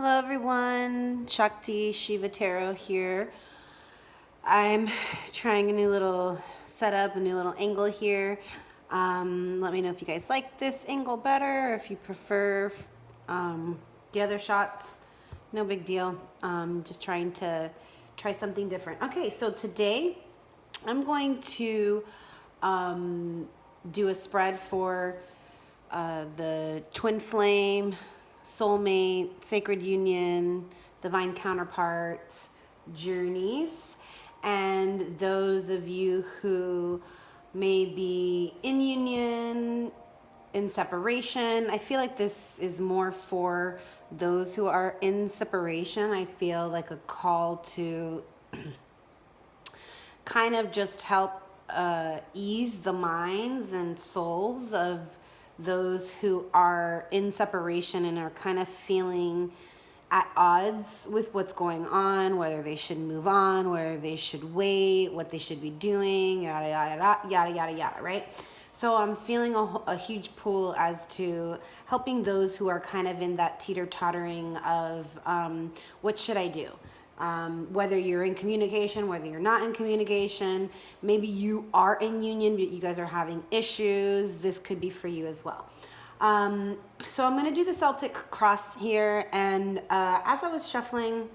Hello everyone, ShaktiShivaTarot here. I'm trying a new little setup, a new little angle here. Let me know if you guys like this angle better or if you prefer the other shots. No big deal. Just trying to try something different. Okay, so today I'm going to do a spread for the twin flame, soulmate, sacred union, divine counterparts, journeys, and those of you who may be in union, in separation. I feel like this is more for those who are in separation. I feel like a call to kind of just help ease the minds and souls of those who are in separation and are kind of feeling at odds with what's going on, whether they should move on, whether they should wait, what they should be doing, yada, yada, yada, yada, yada, right? So I'm feeling a huge pull as to helping those who are kind of in that teeter-tottering of what should I do? Whether you're in communication, whether you're not in communication, maybe you are in union, but you guys are having issues. This could be for you as well. So I'm going to do the Celtic cross here. And as I was shuffling,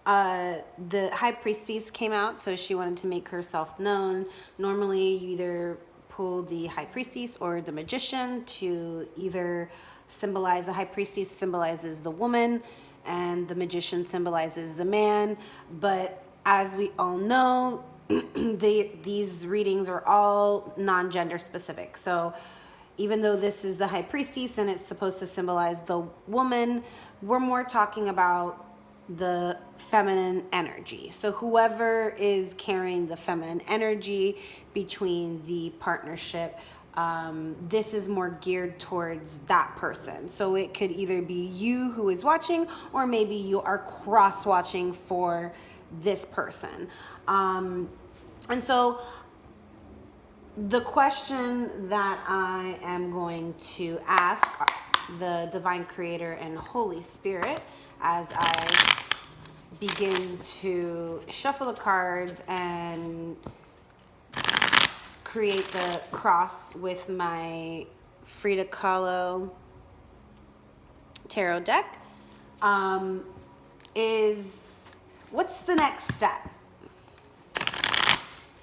the High Priestess came out. So she wanted to make herself known. Normally, you either pull the High Priestess or the Magician to either symbolize the High Priestess symbolizes the woman, and the Magician symbolizes the man. But as we all know, these readings are all non-gender specific. So even though this is the High Priestess and it's supposed to symbolize the woman, we're more talking about the feminine energy. So whoever is carrying the feminine energy between the partnership, this is more geared towards that person. So it could either be you who is watching, or maybe you are cross-watching for this person. And so the question that I am going to ask the Divine Creator and Holy Spirit as I begin to shuffle the cards and create the cross with my Frida Kahlo tarot deck, is what's the next step?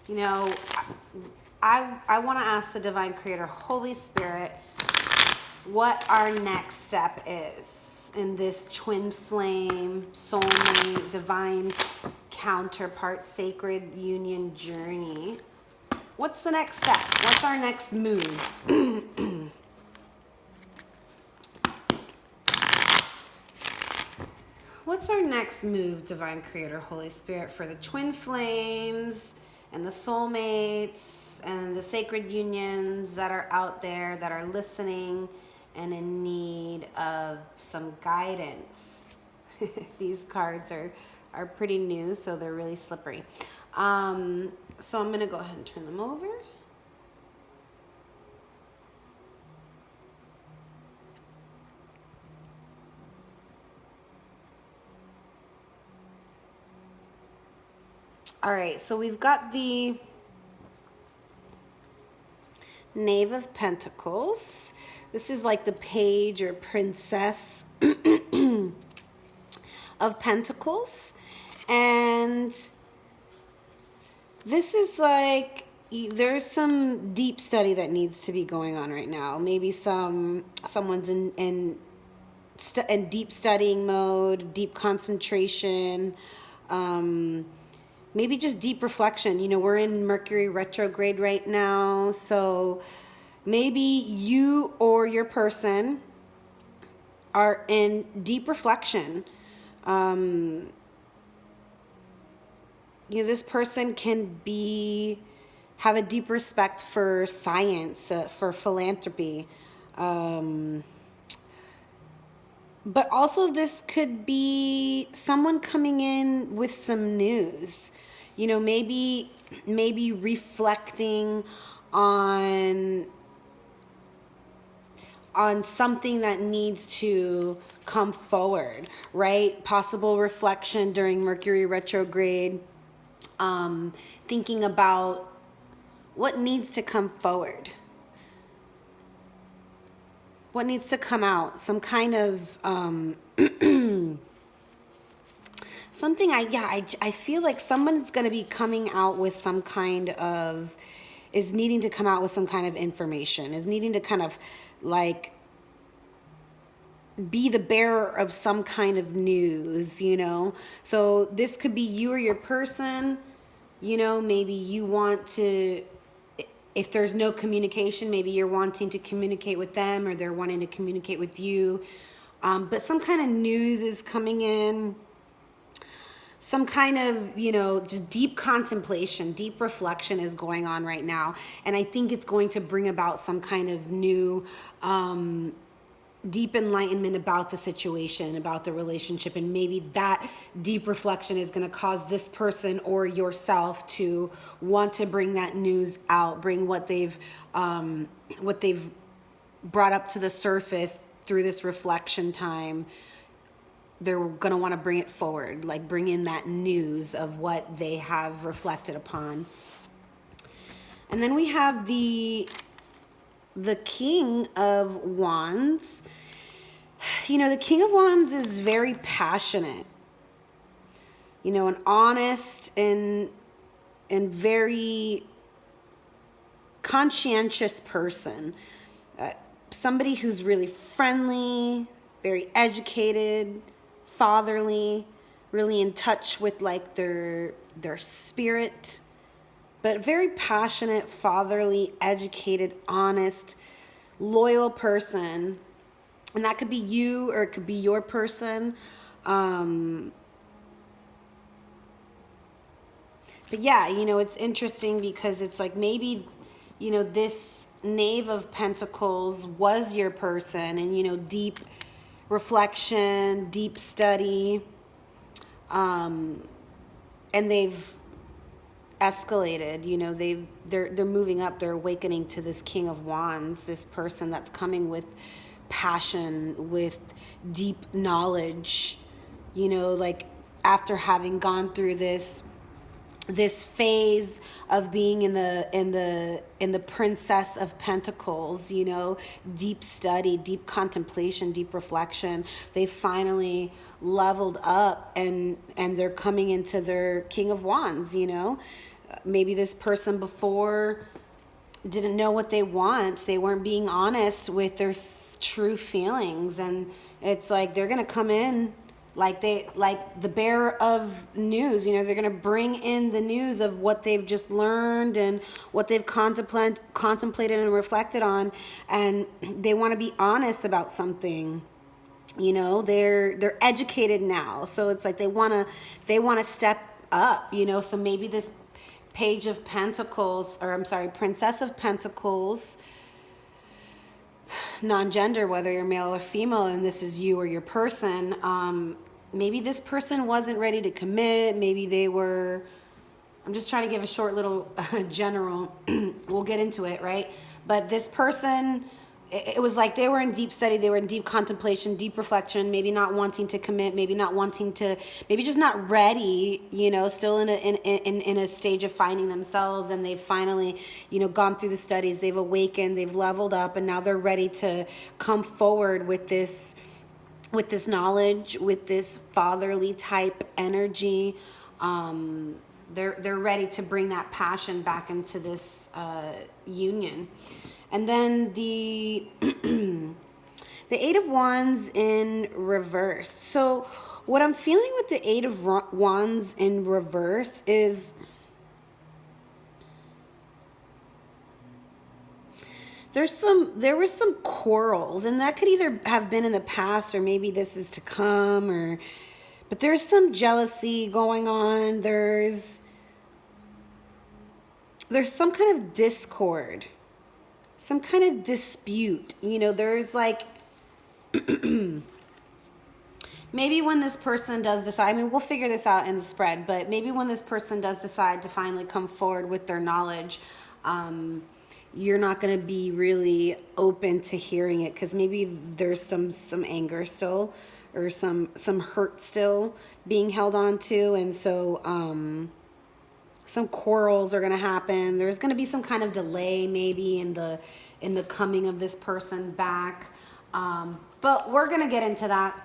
You know, I want to ask the Divine Creator, Holy Spirit, what our next step is in this twin flame, soulmate, divine counterpart, sacred union journey. What's the next step? What's our next move? What's our next move, Divine Creator, Holy Spirit, for the twin flames and the soulmates and the sacred unions that are out there that are listening and in need of some guidance? These cards are pretty new, so they're really slippery. So I'm going to go ahead and turn them over. All right, so we've got the Knave of Pentacles. This is like the page or princess of Pentacles. And this is like, there's some deep study that needs to be going on right now. Maybe someone's in deep studying mode, deep concentration, maybe just deep reflection. You know, we're in Mercury retrograde right now, so maybe you or your person are in deep reflection. You know, this person can have a deep respect for science, for philanthropy. But also this could be someone coming in with some news. You know, maybe reflecting on something that needs to come forward, right? Possible reflection during Mercury retrograde, thinking about what needs to come forward, what needs to come out, some kind of something. I feel like someone's going to be coming out with some kind of, is needing to come out with some kind of information, is needing to kind of like be the bearer of some kind of news, you know? So this could be you or your person, you know, maybe you want to, if there's no communication, maybe you're wanting to communicate with them or they're wanting to communicate with you. But some kind of news is coming in, some kind of, you know, just deep contemplation, deep reflection is going on right now. And I think it's going to bring about some kind of new, deep enlightenment about the situation, about the relationship. And maybe that deep reflection is going to cause this person or yourself to want to bring that news out, bring what they've brought up to the surface through this reflection time. They're going to want to bring it forward, like bring in that news of what they have reflected upon. And then we have the King of Wands. You know, the King of Wands is very passionate, you know, an honest and very conscientious person. Somebody who's really friendly, very educated, fatherly, really in touch with like their spirit, but very passionate, fatherly, educated, honest, loyal person. And that could be you or it could be your person. But yeah, you know, it's interesting because it's like maybe, you know, this Knave of Pentacles was your person, and, you know, deep reflection, deep study, and they've escalated, you know, they're moving up, they're awakening to this King of Wands, this person that's coming with passion, with deep knowledge, you know, like after having gone through this phase of being in the Princess of Pentacles, you know, deep study, deep contemplation, deep reflection. They finally leveled up and they're coming into their King of Wands, you know. Maybe this person before didn't know what they want. They weren't being honest with their true feelings, and it's like they're going to come in like the bearer of news, you know, they're going to bring in the news of what they've just learned and what they've contemplated and reflected on, and they want to be honest about something. You know, they're educated now, so it's like they want to step up, you know. So maybe this Page of Pentacles, or I'm sorry, Princess of Pentacles, non-gender, whether you're male or female, and this is you or your person, maybe this person wasn't ready to commit. Maybe they were, I'm just trying to give a short little general, we'll get into it, right? But this person, it was like they were in deep study, they were in deep contemplation, deep reflection, maybe not wanting to commit, maybe just not ready, you know, still in a stage of finding themselves, and they've finally, you know, gone through the studies, they've awakened, they've leveled up, and now they're ready to come forward with this knowledge, with this fatherly type energy. They're ready to bring that passion back into this union. And then the the Eight of Wands in reverse. So what I'm feeling with the Eight of Wands in reverse is there were some quarrels, and that could either have been in the past or maybe this is to come, but there's some jealousy going on. There's some kind of discord, some kind of dispute, you know. There's like maybe when this person does decide, I mean, we'll figure this out in the spread, but maybe when this person does decide to finally come forward with their knowledge, you're not going to be really open to hearing it, because maybe there's some anger still, or some hurt still being held on to. And so some quarrels are going to happen. There's going to be some kind of delay maybe in the coming of this person back. But we're going to get into that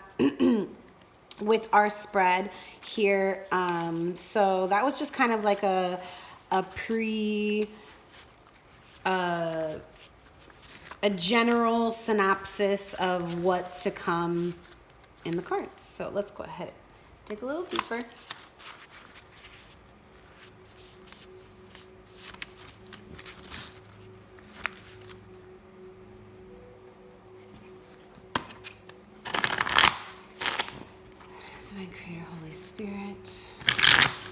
with our spread here. So that was just kind of like a general synopsis of what's to come in the cards. So let's go ahead and dig a little deeper. Divine Creator, Holy Spirit.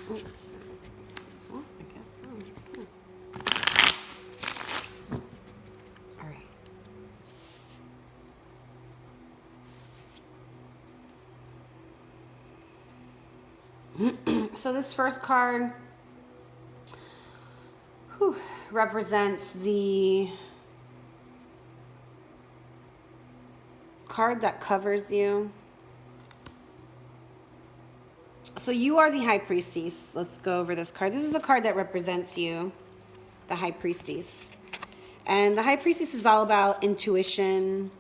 Oh, I guess so. All right. So this first card represents the card that covers you. So you are the High Priestess. Let's go over this card. This is the card that represents you, the High Priestess. And the High Priestess is all about intuition,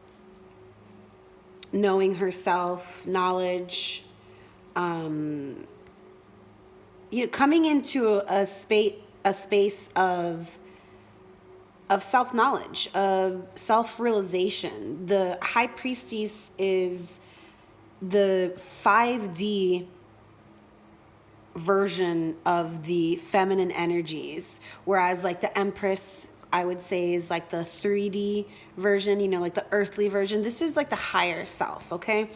knowing herself, knowledge, coming into a space of self-knowledge, of self-realization. The High Priestess is the 5D version of the feminine energies, whereas like the Empress, I would say, is like the 3D version, like the earthly version. This is like the higher self, okay?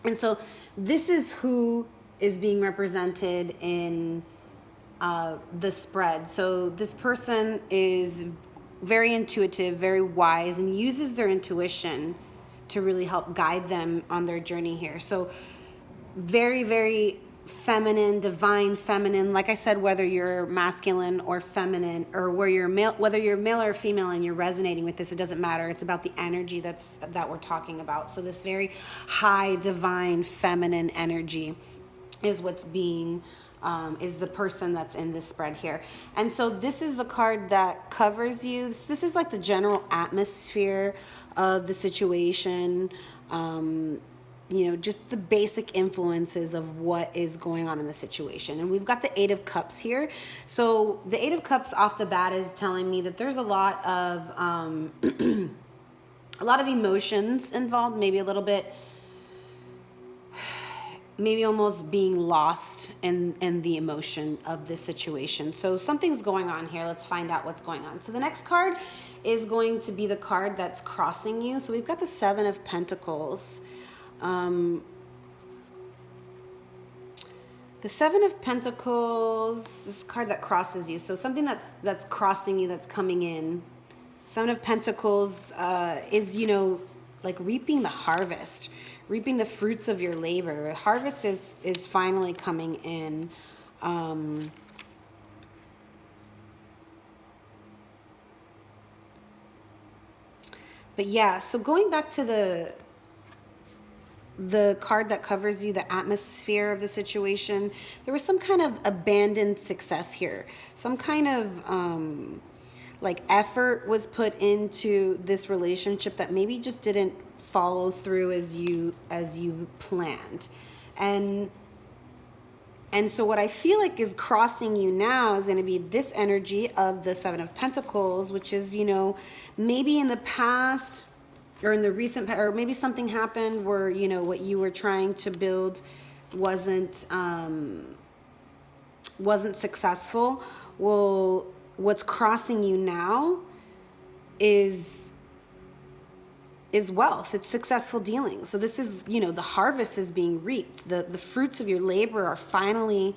And so this is who is being represented in the spread. So this person is very intuitive, very wise, and uses their intuition to really help guide them on their journey here. So very, very feminine, divine feminine. Like I said, whether you're masculine or feminine, or whether you're male or female and you're resonating with this, it doesn't matter. It's about the energy that we're talking about. So this very high, divine, feminine energy is what's being is the person that's in this spread here. And so this is the card that covers you. This is like the general atmosphere of the situation. Just the basic influences of what is going on in the situation. And we've got the 8 of Cups here. So the 8 of Cups off the bat is telling me that there's a lot of emotions involved, maybe a little bit, maybe almost being lost in the emotion of this situation. So something's going on here. Let's find out what's going on. So the next card is going to be the card that's crossing you. So we've got the 7 of Pentacles. The 7 of Pentacles, this card that crosses you. So something that's crossing you, that's coming in. 7 of Pentacles is, like reaping the harvest, reaping the fruits of your labor. Harvest is finally coming in. But yeah, so going back to the card that covers you, the atmosphere of the situation, there was some kind of abandoned success here. Some kind of like effort was put into this relationship that maybe just didn't follow through as you planned. And so what I feel like is crossing you now is going to be this energy of the 7 of Pentacles, which is, maybe in the past, or in the recent, or maybe something happened where, what you were trying to build wasn't successful. Well, what's crossing you now is wealth. It's successful dealing. So this is, the harvest is being reaped. The fruits of your labor are finally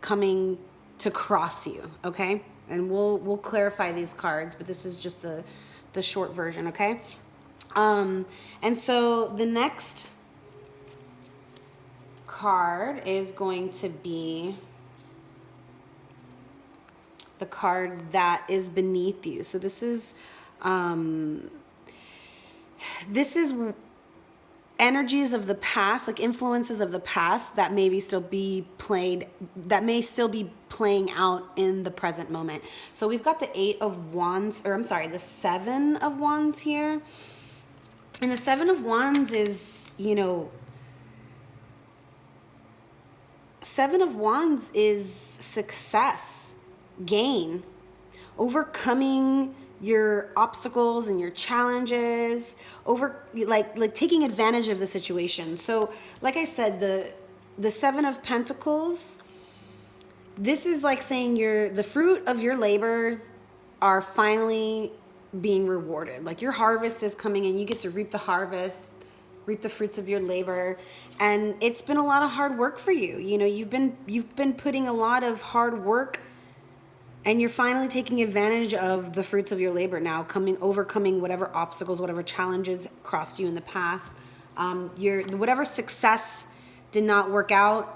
coming to cross you, okay? And we'll clarify these cards, but this is just the short version, okay? And so the next card is going to be the card that is beneath you. So this is energies of the past, like influences of the past that may still be playing out in the present moment. So we've got the the 7 of Wands here. And the 7 of Wands is, 7 of Wands is success, gain, overcoming your obstacles and your challenges, like taking advantage of the situation. So like I said, the 7 of Pentacles, this is like saying the fruit of your labors are finally being rewarded. Like your harvest is coming and you get to reap the harvest, reap the fruits of your labor. And it's been a lot of hard work for you. You've been putting a lot of hard work, and you're finally taking advantage of the fruits of your labor now, overcoming whatever obstacles, whatever challenges crossed you in the path. Whatever success did not work out,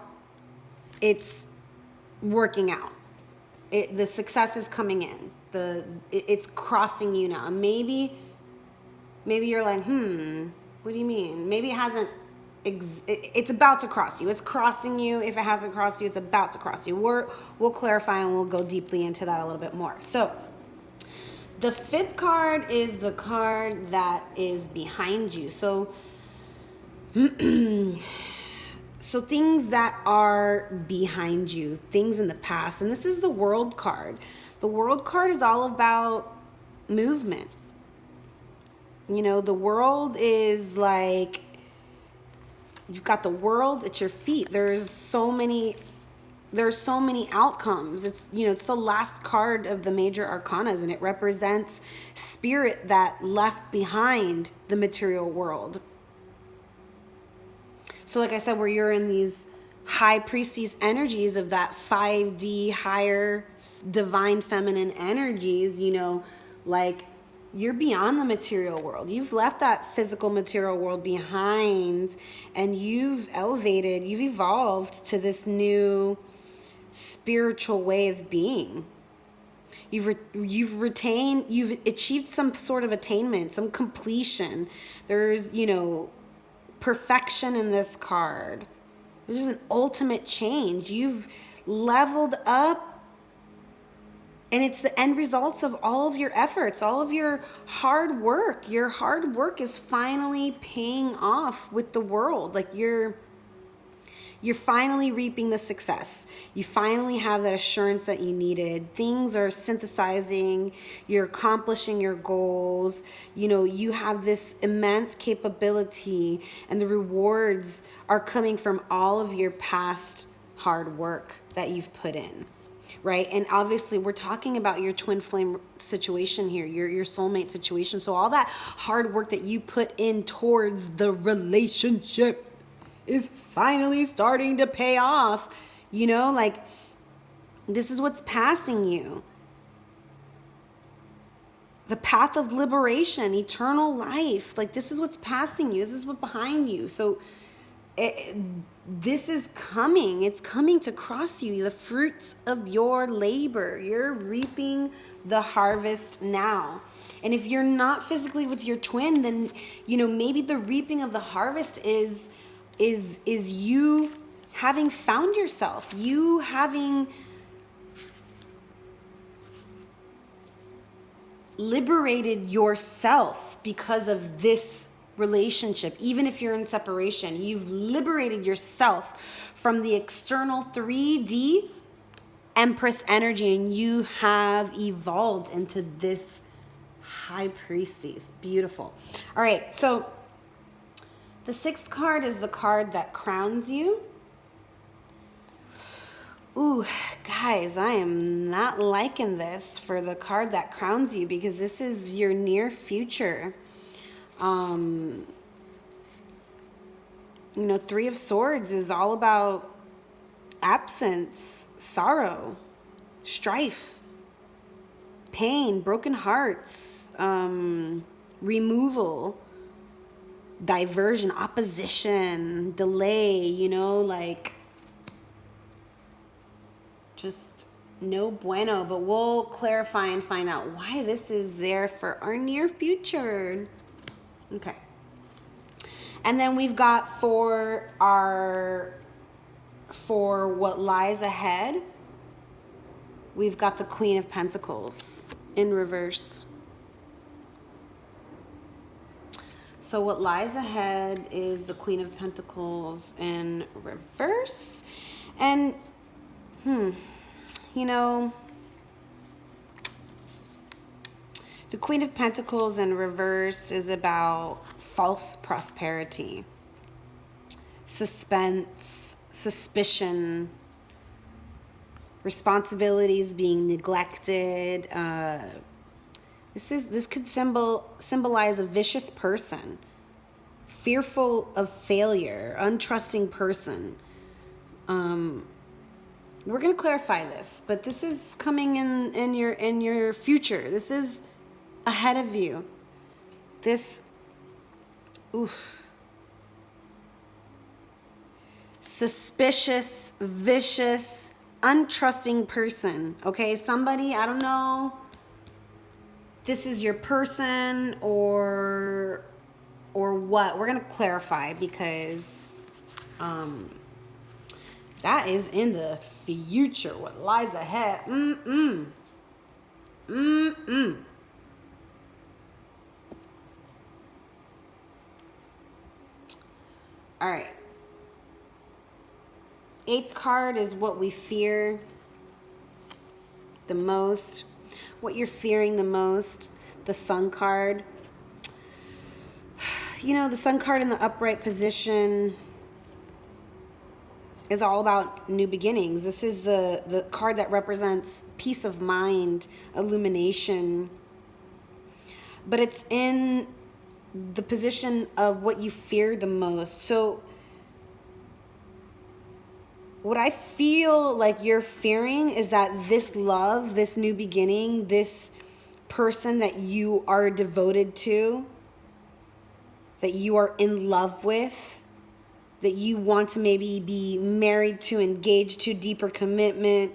it's working out. The success is coming in. It's crossing you now. Maybe you're like, what do you mean? Maybe it hasn't. It's about to cross you. It's crossing you. If it hasn't crossed you, it's about to cross you. We'll clarify and we'll go deeply into that a little bit more. So the 5th card is the card that is behind you. So so things that are behind you, things in the past. And this is the World card. The World card is all about movement. The world is like, you've got the world at your feet. There's so many outcomes. It's the last card of the major arcanas, and it represents spirit that left behind the material world. So like I said, where you're in these high priestess energies of that 5D higher divine feminine energies, like you're beyond the material world. You've left that physical material world behind, and you've elevated, you've evolved to this new spiritual way of being. You've achieved some sort of attainment, some completion. There's, perfection in this card. There's an ultimate change. You've leveled up. And it's the end results of all of your efforts, all of your hard work. Your hard work is finally paying off with the world. Like you're finally reaping the success. You finally have that assurance that you needed. Things are synthesizing. You're accomplishing your goals. You have this immense capability, and the rewards are coming from all of your past hard work that you've put in. Right? And obviously we're talking about your twin flame situation here, your soulmate situation. So all that hard work that you put in towards the relationship is finally starting to pay off. Like this is what's passing you. The path of liberation, eternal life. Like this is what's passing you. This is what's behind you. So this is coming. It's coming to cross you. The fruits of your labor. You're reaping the harvest now. And if you're not physically with your twin, then, maybe the reaping of the harvest is you having found yourself. You having liberated yourself because of this relationship. Even if you're in separation, you've liberated yourself from the external 3D Empress energy, and you have evolved into this high priestess. Beautiful. All right, so the 6th card is the card that crowns you. Ooh, guys, I am not liking this for the card that crowns you, because this is your near future. 3 of Swords is all about absence, sorrow, strife, pain, broken hearts, removal, diversion, opposition, delay, like just No bueno, but we'll clarify and find out why this is there for our near future. Okay. And then we've got for what lies ahead, we've got the Queen of Pentacles in reverse. So what lies ahead is the Queen of Pentacles in reverse. And, you know, the Queen of Pentacles in reverse is about false prosperity, suspense, suspicion, responsibilities being neglected. This could symbolize a vicious person, fearful of failure, untrusting person. We're going to clarify this, but this is coming in your future. This is ahead of you. This, suspicious, vicious, untrusting person. Okay, somebody, I don't know, this is your person or what. We're going to clarify because that is in the future. What lies ahead. All right. 8th card is what we fear the most. What you're fearing the most. The Sun card. You know, the Sun card in the upright position is all about new beginnings. This is the card that represents peace of mind, illumination. But it's in the position of what you fear the most. So what I feel like you're fearing is that this love, this new beginning, this person that you are devoted to, that you are in love with, that you want to maybe be married to, engaged to, deeper commitment.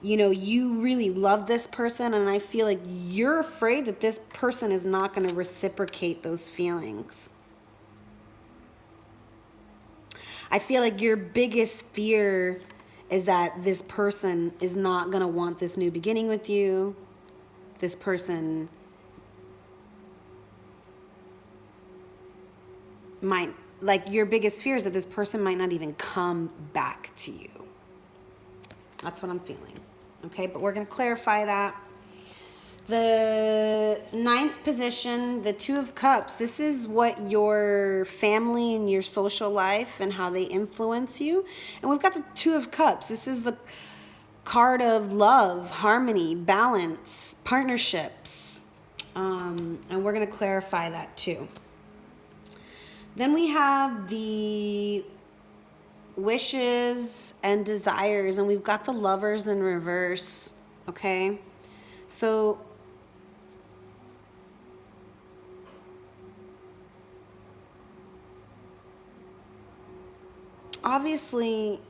You know, you really love this person, and I feel like you're afraid that this person is not going to reciprocate those feelings. I feel like your biggest fear is that this person is not going to want this new beginning with you. This person might, like, your biggest fear is that this person might not even come back to you. That's what I'm feeling. Okay, but we're going to clarify that. The 9th position, the 2 of Cups, this is what your family and your social life and how they influence you. And we've got the 2 of Cups. This is the card of love, harmony, balance, partnerships. And we're going to clarify that too. Then we have the wishes and desires, and we've got the Lovers in reverse, okay? So obviously,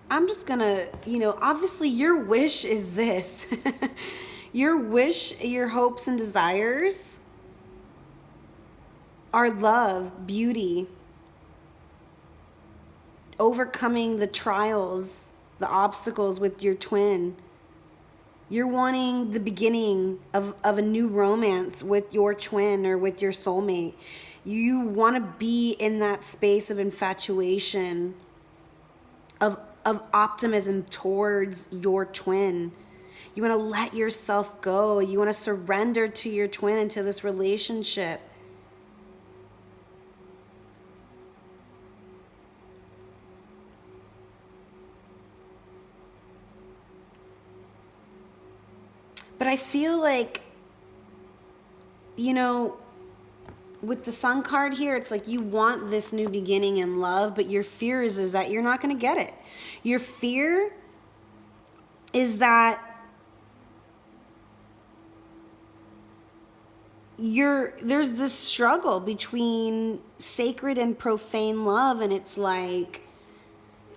I'm just gonna, obviously your wish is this. Your wish, your hopes and desires are love, beauty, overcoming the trials, the obstacles with your twin. You're wanting the beginning of a new romance with your twin or with your soulmate. You want to be in that space of infatuation, of optimism towards your twin. You want to let yourself go. You want to surrender to your twin into this relationship. But I feel like, with the Sun card here, it's like you want this new beginning in love, but your fear is that you're not going to get it. Your fear is that there's this struggle between sacred and profane love, and it's like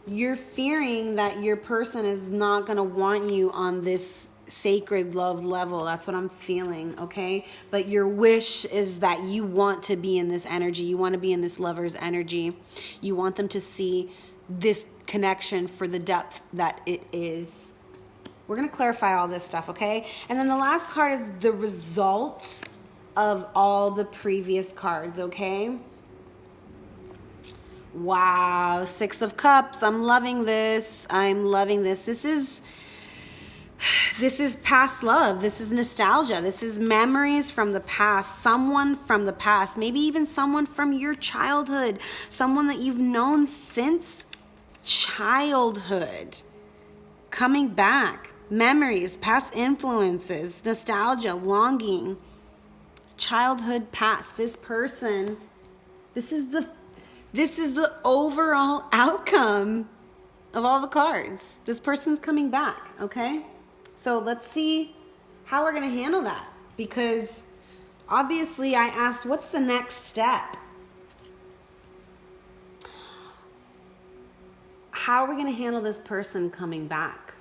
you're fearing that your person is not going to want you on this sacred love level. That's what I'm feeling, okay? But your wish is that you want to be in this energy. You want to be in this lover's energy. You want them to see this connection for the depth that it is. We're going to clarify all this stuff, okay? And then the last card is the result of all the previous cards, okay? Wow, Six of Cups. I'm loving this. I'm loving this. This is past love. This is nostalgia. This is memories from the past. Someone from the past. Maybe even someone from your childhood. Someone that you've known since childhood. Coming back. Memories, past influences, nostalgia, longing, childhood past. This person, this is the overall outcome of all the cards. This person's coming back, okay? So let's see how we're going to handle that. Because obviously I asked, what's the next step? How are we going to handle this person coming back,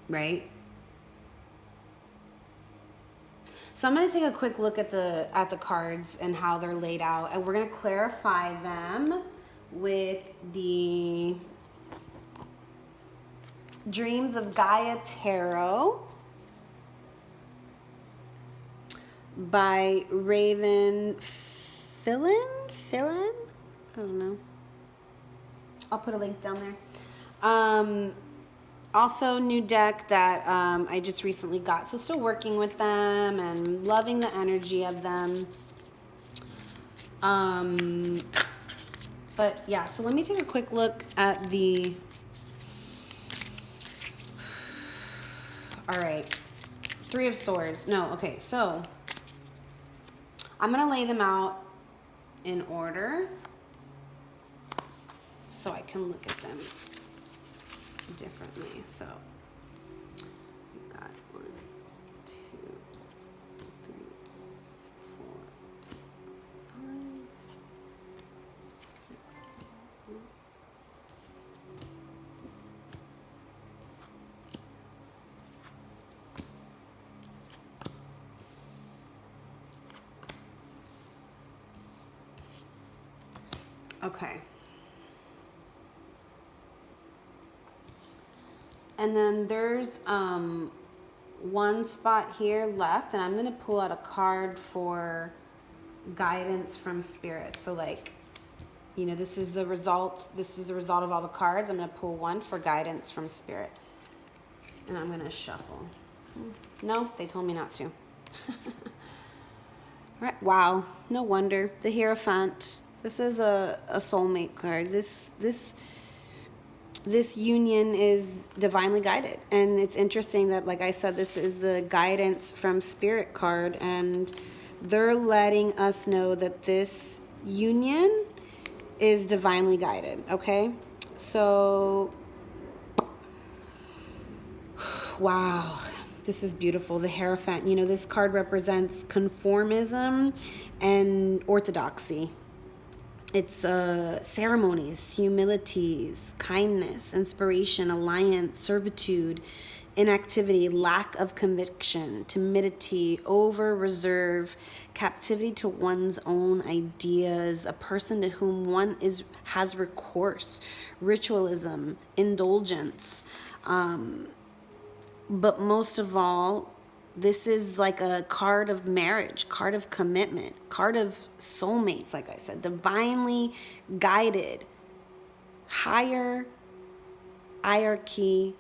right? So I'm going to take a quick look at the cards and how they're laid out, and we're going to clarify them with the Dreams of Gaia Tarot by Raven Fillin? I don't know. I'll put a link down there. Also, new deck that I just recently got. So still working with them and loving the energy of them. But yeah, so let me take a quick look at the... All right. Three of Swords. No, okay. So I'm going to lay them out in order so I can look at them differently. So we've got 1, 2, 3, 4, 5, 6, 7. Okay. And then there's one spot here left, and I'm going to pull out a card for guidance from spirit. So like, you know, this is the result of all the cards. I'm going to pull one for guidance from spirit. And I'm going to shuffle. No, they told me not to. All right. Wow. No wonder. The Hierophant. This is a soulmate card. This union is divinely guided. And it's interesting that, like I said, this is the guidance from spirit card, and they're letting us know that this union is divinely guided, okay? So, wow, this is beautiful. The Hierophant, you know, this card represents conformism and orthodoxy. It's ceremonies, humilities, kindness, inspiration, alliance, servitude, inactivity, lack of conviction, timidity, over-reserve, captivity to one's own ideas, a person to whom one has recourse, ritualism, indulgence. But most of all, this is like a card of marriage, card of commitment, card of soulmates, like I said, divinely guided, higher hierarchy,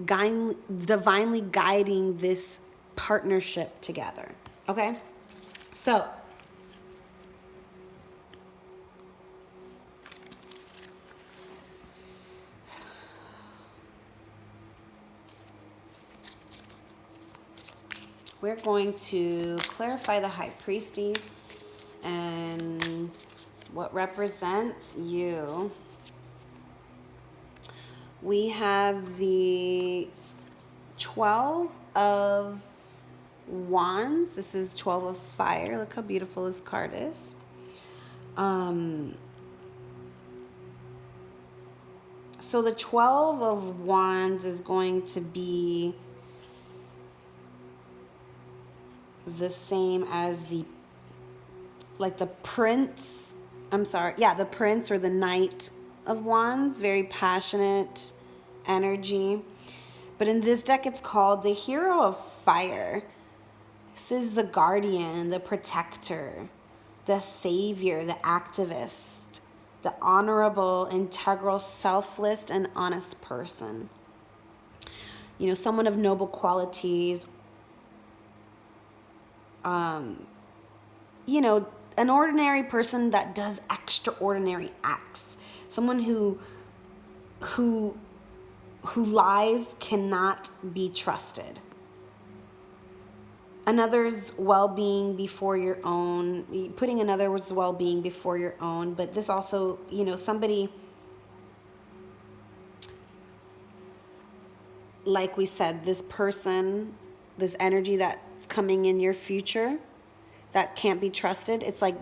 divinely guiding this partnership together, okay? So, we're going to clarify the High Priestess and what represents you. We have the 12 of Wands. This is 12 of Fire. Look how beautiful this card is. So the 12 of Wands is going to be the same as the Prince. I'm sorry. Yeah, the Prince or the Knight of Wands. Very passionate energy. But in this deck, it's called the Hero of Fire. This is the guardian, the protector, the savior, the activist, the honorable, integral, selfless, and honest person. You know, someone of noble qualities. You know, an ordinary person that does extraordinary acts. Someone who lies cannot be trusted. Another's well-being before your own, putting another's well-being before your own. But this also, you know, somebody, like we said, this person, this energy that's coming in your future that can't be trusted. It's like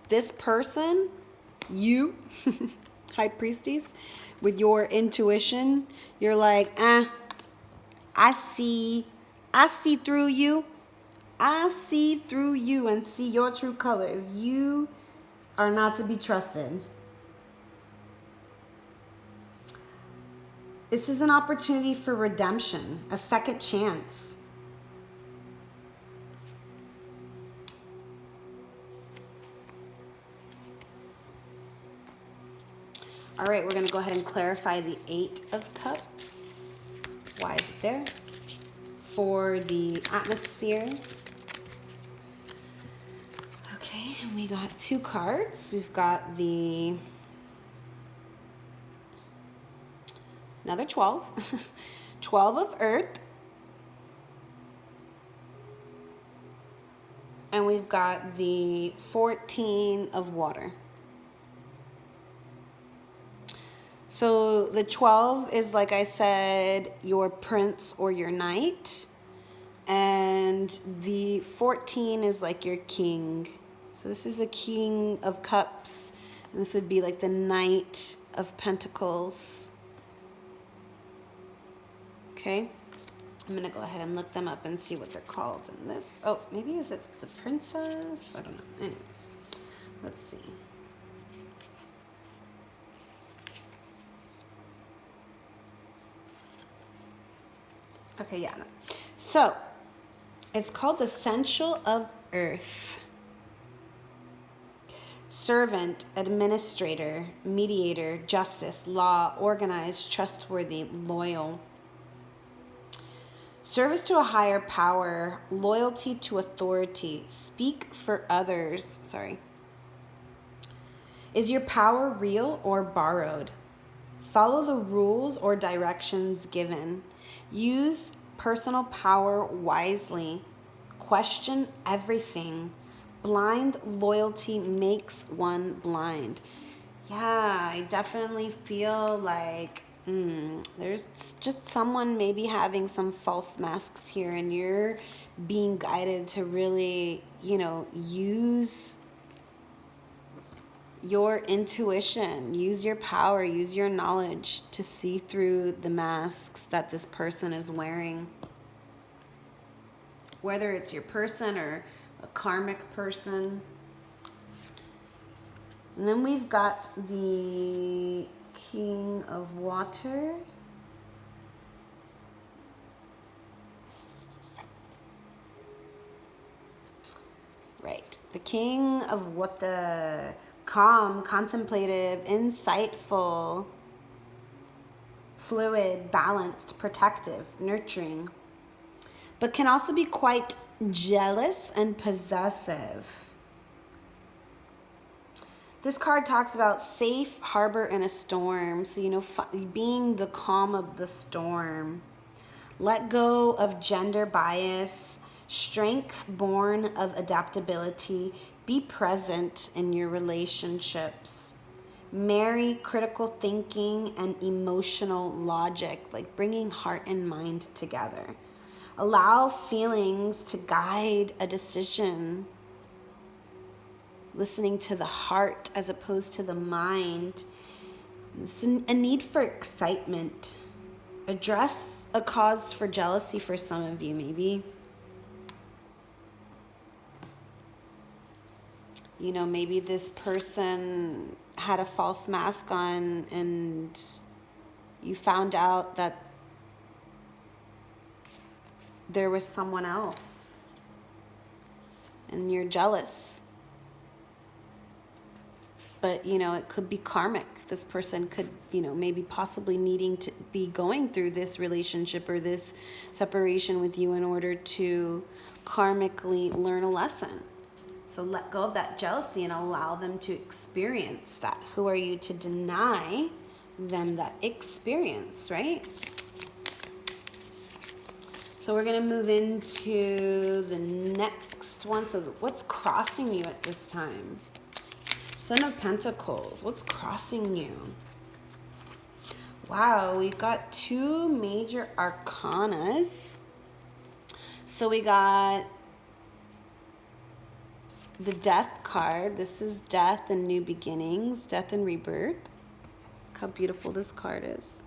this person, you, High Priestess, with your intuition, you're like, I see through you. I see through you and see your true colors. You are not to be trusted. This is an opportunity for redemption, a second chance. All right, we're going to go ahead and clarify the 8 of Cups. Why is it there? For the atmosphere. Okay, and we got 2 cards. We've got another 12. 12 of Earth. And we've got the 14 of Water. So the 12 is, like I said, your prince or your knight. And the 14 is like your king. So this is the King of Cups. And this would be like the Knight of Pentacles. Okay. I'm going to go ahead and look them up and see what they're called in this. Oh, maybe is it the princess? I don't know. Anyways, let's see. Okay, yeah. No. So, it's called the Essential of Earth. Servant, administrator, mediator, justice, law, organized, trustworthy, loyal. Service to a higher power, loyalty to authority, speak for others. Sorry. Is your power real or borrowed? Follow the rules or directions given. Use personal power wisely. Question everything. Blind loyalty makes one blind. Yeah, I definitely feel like there's just someone maybe having some false masks here, and you're being guided to really, use your intuition, use your power, use your knowledge to see through the masks that this person is wearing. Whether it's your person or a karmic person. And then we've got the King of Water. Right. The King of Water. Calm, contemplative, insightful, fluid, balanced, protective, nurturing, but can also be quite jealous and possessive. This card talks about safe harbor in a storm. So, being the calm of the storm. Let go of gender bias, strength born of adaptability. Be present in your relationships. Marry critical thinking and emotional logic, like bringing heart and mind together. Allow feelings to guide a decision. Listening to the heart as opposed to the mind. It's a need for excitement. Address a cause for jealousy for some of you, maybe. You know, maybe this person had a false mask on and you found out that there was someone else and you're jealous. But, you know, it could be karmic. This person could, you know, maybe possibly needing to be going through this relationship or this separation with you in order to karmically learn a lesson. So let go of that jealousy and allow them to experience that. Who are you to deny them that experience, right? So we're going to move into the next one. So what's crossing you at this time? Son of Pentacles, what's crossing you? Wow, we got two major arcanas. So we got the Death card. This is death and new beginnings, death and rebirth. Look how beautiful this card is.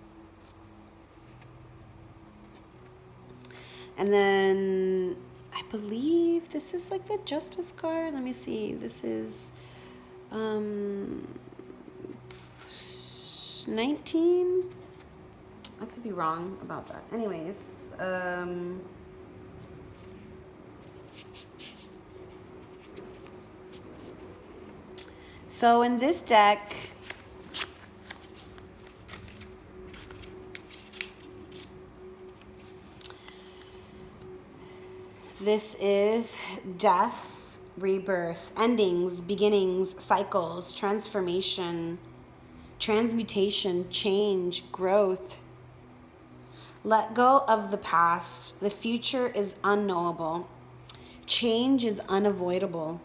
And then I believe this is like the Justice card. Let me see. This is 19. I could be wrong about that. Anyways, so in this deck, this is death, rebirth, endings, beginnings, cycles, transformation, transmutation, change, growth. Let go of the past. The future is unknowable. Change is unavoidable.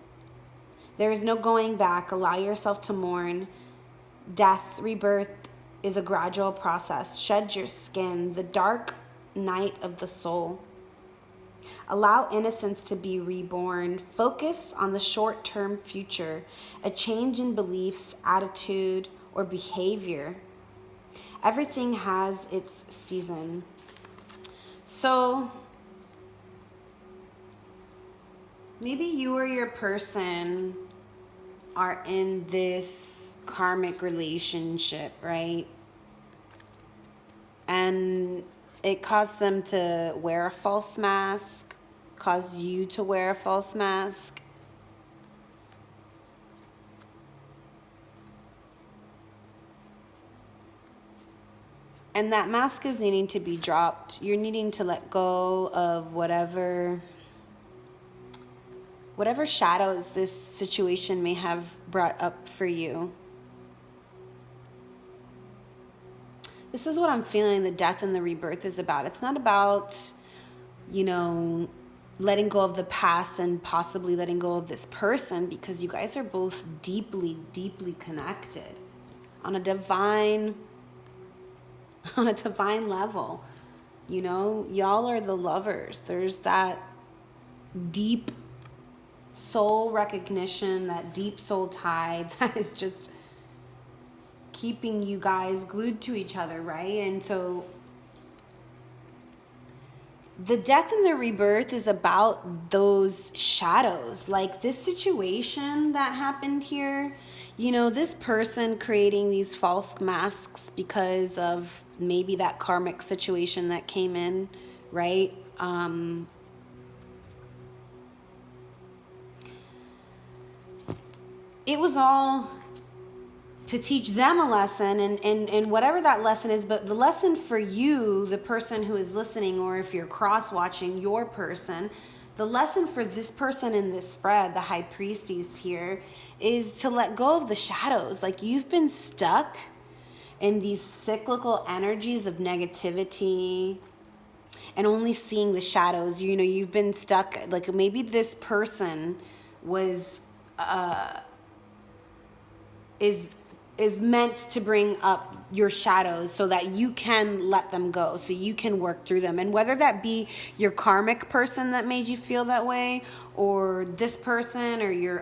There is no going back. Allow yourself to mourn. Death, rebirth is a gradual process. Shed your skin. The dark night of the soul. Allow innocence to be reborn. Focus on the short-term future, a change in beliefs, attitude, or behavior. Everything has its season. So maybe you or your person are in this karmic relationship, right? And it caused them to wear a false mask, caused you to wear a false mask. And that mask is needing to be dropped. You're needing to let go of whatever shadows this situation may have brought up for you. This is what I'm feeling the death and the rebirth is about. It's not about, you know, letting go of the past and possibly letting go of this person, because you guys are both deeply, deeply connected on a divine level. You know, y'all are the lovers. There's that deep soul recognition, that deep soul tie that is just keeping you guys glued to each other, right? And so the death and the rebirth is about those shadows. Like this situation that happened here, you know, this person creating these false masks because of maybe that karmic situation that came in, right? It was all to teach them a lesson, and whatever that lesson is, but the lesson for you, the person who is listening, or if you're cross-watching your person, the lesson for this person in this spread, the high priestess here, is to let go of the shadows. Like you've been stuck in these cyclical energies of negativity and only seeing the shadows. You know, you've been stuck, like maybe this person was, is is meant to bring up your shadows so that you can let them go, so you can work through them. And whether that be your karmic person that made you feel that way, or this person, or your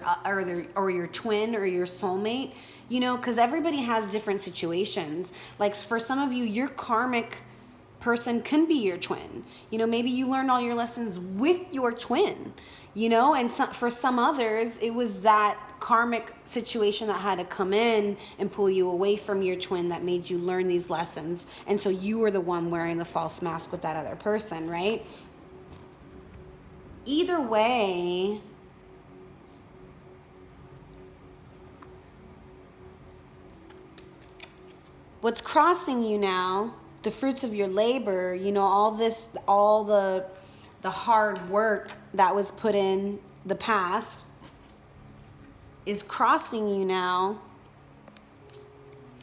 twin, or your soulmate, you know, because everybody has different situations. Like for some of you, your karmic person can be your twin. You know, maybe you learned all your lessons with your twin, you know, and for some others, it was that karmic situation that had to come in and pull you away from your twin that made you learn these lessons. And so you were the one wearing the false mask with that other person, right? Either way, what's crossing you now, the fruits of your labor, you know, all the hard work that was put in the past is crossing you now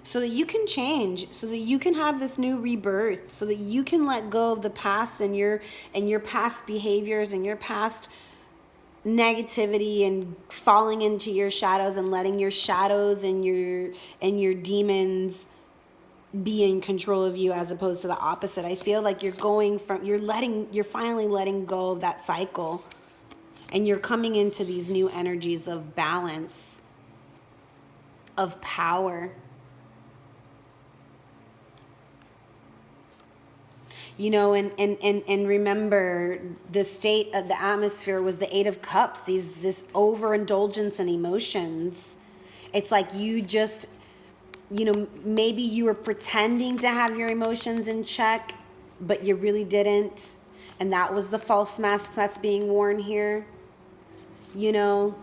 so that you can change, so that you can have this new rebirth, so that you can let go of the past and your past behaviors and your past negativity and falling into your shadows and letting your shadows and your demons be in control of you, as opposed to the opposite. I feel like you're finally letting go of that cycle, and you're coming into these new energies of balance, of power. You know, and remember, the state of the atmosphere was the Eight of Cups, this overindulgence in emotions. It's like you just, you know, maybe you were pretending to have your emotions in check, but you really didn't. And that was the false mask that's being worn here, you know.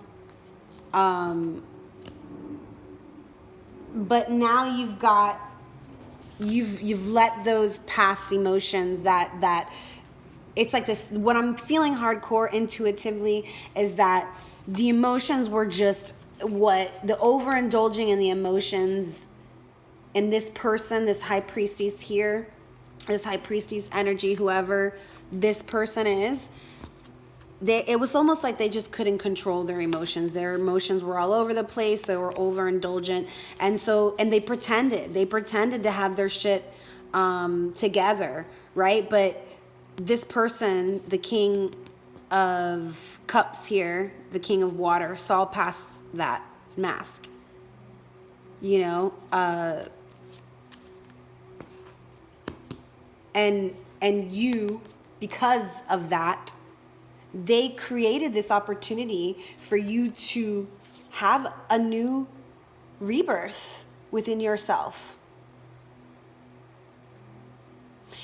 But now you've let those past emotions that it's like this, what I'm feeling hardcore intuitively is that the emotions were just what the overindulging in the emotions. And this person, this high priestess here, this high priestess energy, whoever this person is, it was almost like they just couldn't control their emotions. Their emotions were all over the place. They were overindulgent. And they pretended to have their shit together, right? But this person, the King of Cups here, the King of Water, saw past that mask, you know, and you, because of that, they created this opportunity for you to have a new rebirth within yourself.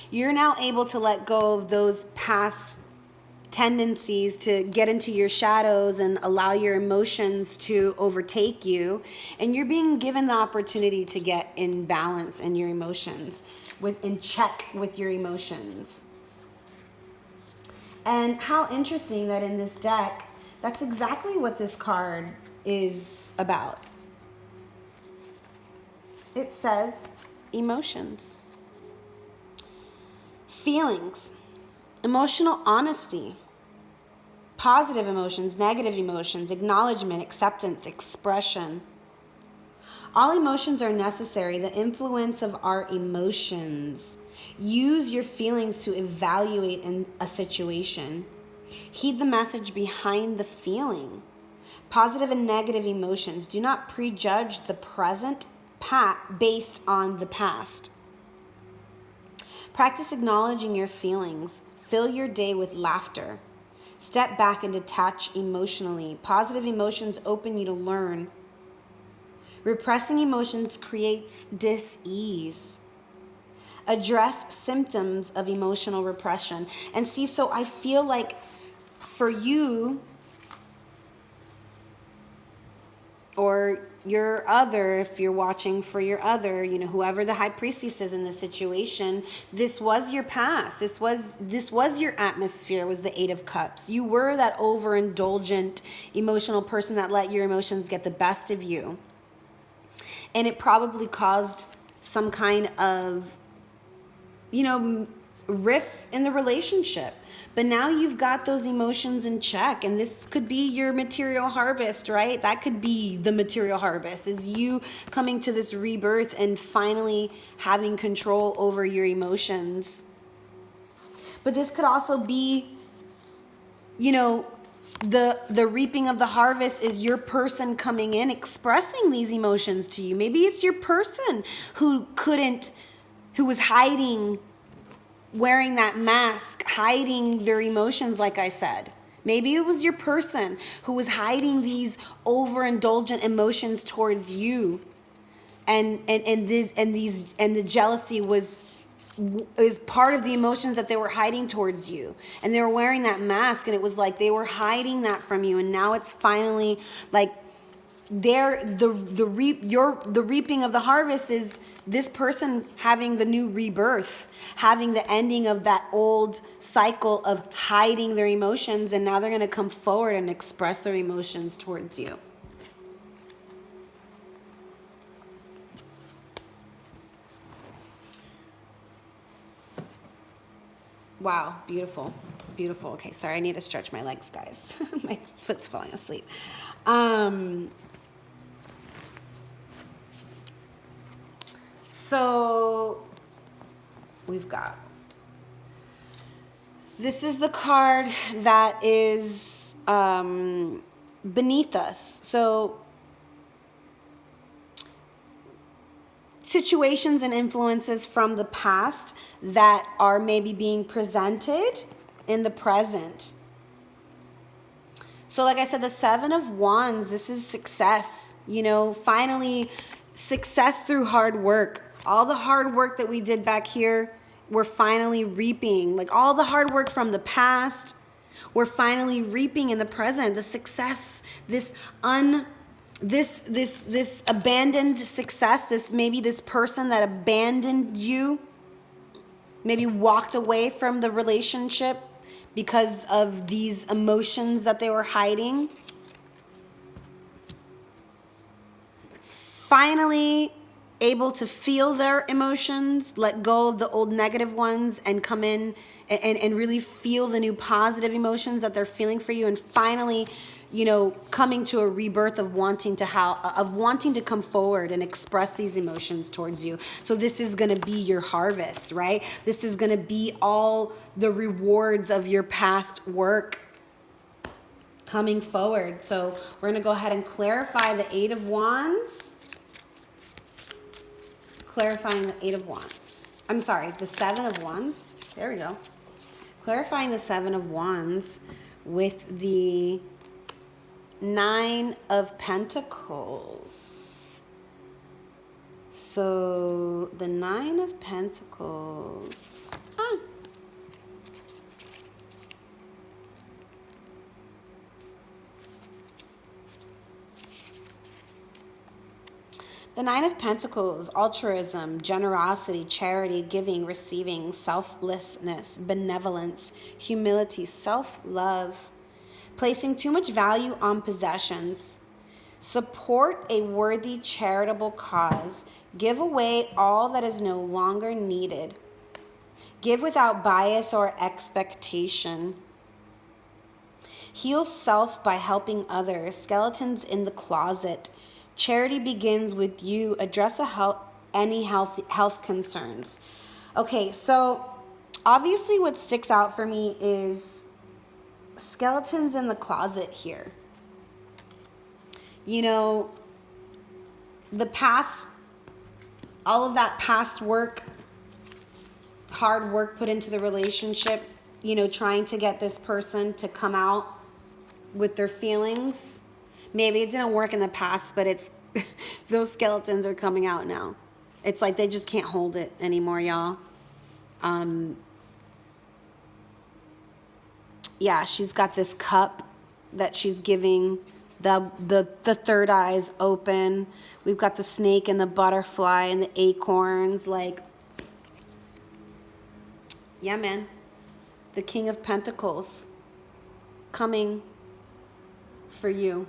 You're now able to let go of those past tendencies to get into your shadows and allow your emotions to overtake you. And you're being given the opportunity to get in balance in your emotions, in check with your emotions. And how interesting that in this deck, that's exactly what this card is about. It says emotions, feelings, emotional honesty, positive emotions, negative emotions, acknowledgement, acceptance, expression. All emotions are necessary. The influence of our emotions. Use your feelings to evaluate in a situation. Heed the message behind the feeling. Positive and negative emotions. Do not prejudge the present based on the past. Practice acknowledging your feelings. Fill your day with laughter. Step back and detach emotionally. Positive emotions open you to learn. Repressing emotions creates dis-ease. Address symptoms of emotional repression. And see, so I feel like for you or your other, if you're watching for your other, you know, whoever the high priestess is in this situation, this was your past. This was your atmosphere, was the Eight of Cups. You were that overindulgent emotional person that let your emotions get the best of you. And it probably caused some kind of, you know, rift in the relationship. But now you've got those emotions in check, and this could be your material harvest, right? That could be the material harvest, is you coming to this rebirth and finally having control over your emotions. But this could also be, you know, the reaping of the harvest is your person coming in, expressing these emotions to you. Maybe it's your person who was hiding, wearing that mask, hiding their emotions, like I said. Maybe it was your person who was hiding these overindulgent emotions towards you. And the jealousy is part of the emotions that they were hiding towards you. And they were wearing that mask, and it was like they were hiding that from you. And now it's finally like the reaping of the harvest is this person having the new rebirth, having the ending of that old cycle of hiding their emotions, and now they're going to come forward and express their emotions towards you. Wow, beautiful, beautiful. Okay, sorry, I need to stretch my legs, guys. My foot's falling asleep. So we've got, this is the card that is beneath us. So situations and influences from the past that are maybe being presented in the present. So like I said, the Seven of Wands, this is success. You know, finally success through hard work. All the hard work that we did back here, we're finally reaping. Like all the hard work from the past, we're finally reaping in the present. The success, this abandoned success, maybe this person that abandoned you, maybe walked away from the relationship because of these emotions that they were hiding. Finally able to feel their emotions, let go of the old negative ones, and come in and really feel the new positive emotions that they're feeling for you, and finally, you know, coming to a rebirth of wanting to come forward and express these emotions towards you. So this is going to be your harvest, right? This is going to be all the rewards of your past work coming forward. So we're going to go ahead and clarify the Eight of Wands. Clarifying the Eight of Wands. I'm sorry, the Seven of Wands. There we go. Clarifying the Seven of Wands with the Nine of Pentacles. So the Nine of Pentacles. The Nine of Pentacles, altruism, generosity, charity, giving, receiving, selflessness, benevolence, humility, self-love, placing too much value on possessions, support a worthy charitable cause, give away all that is no longer needed, give without bias or expectation, heal self by helping others, skeletons in the closet. Charity begins with you. Address any health concerns. Okay, so obviously what sticks out for me is skeletons in the closet here. You know, the past, all of that past work, hard work put into the relationship, you know, trying to get this person to come out with their feelings. Maybe it didn't work in the past, but it's those skeletons are coming out now. It's like they just can't hold it anymore, y'all. Yeah, she's got this cup that she's giving. The third eye is open. We've got the snake and the butterfly and the acorns. Like, yeah, man. The King of Pentacles coming for you.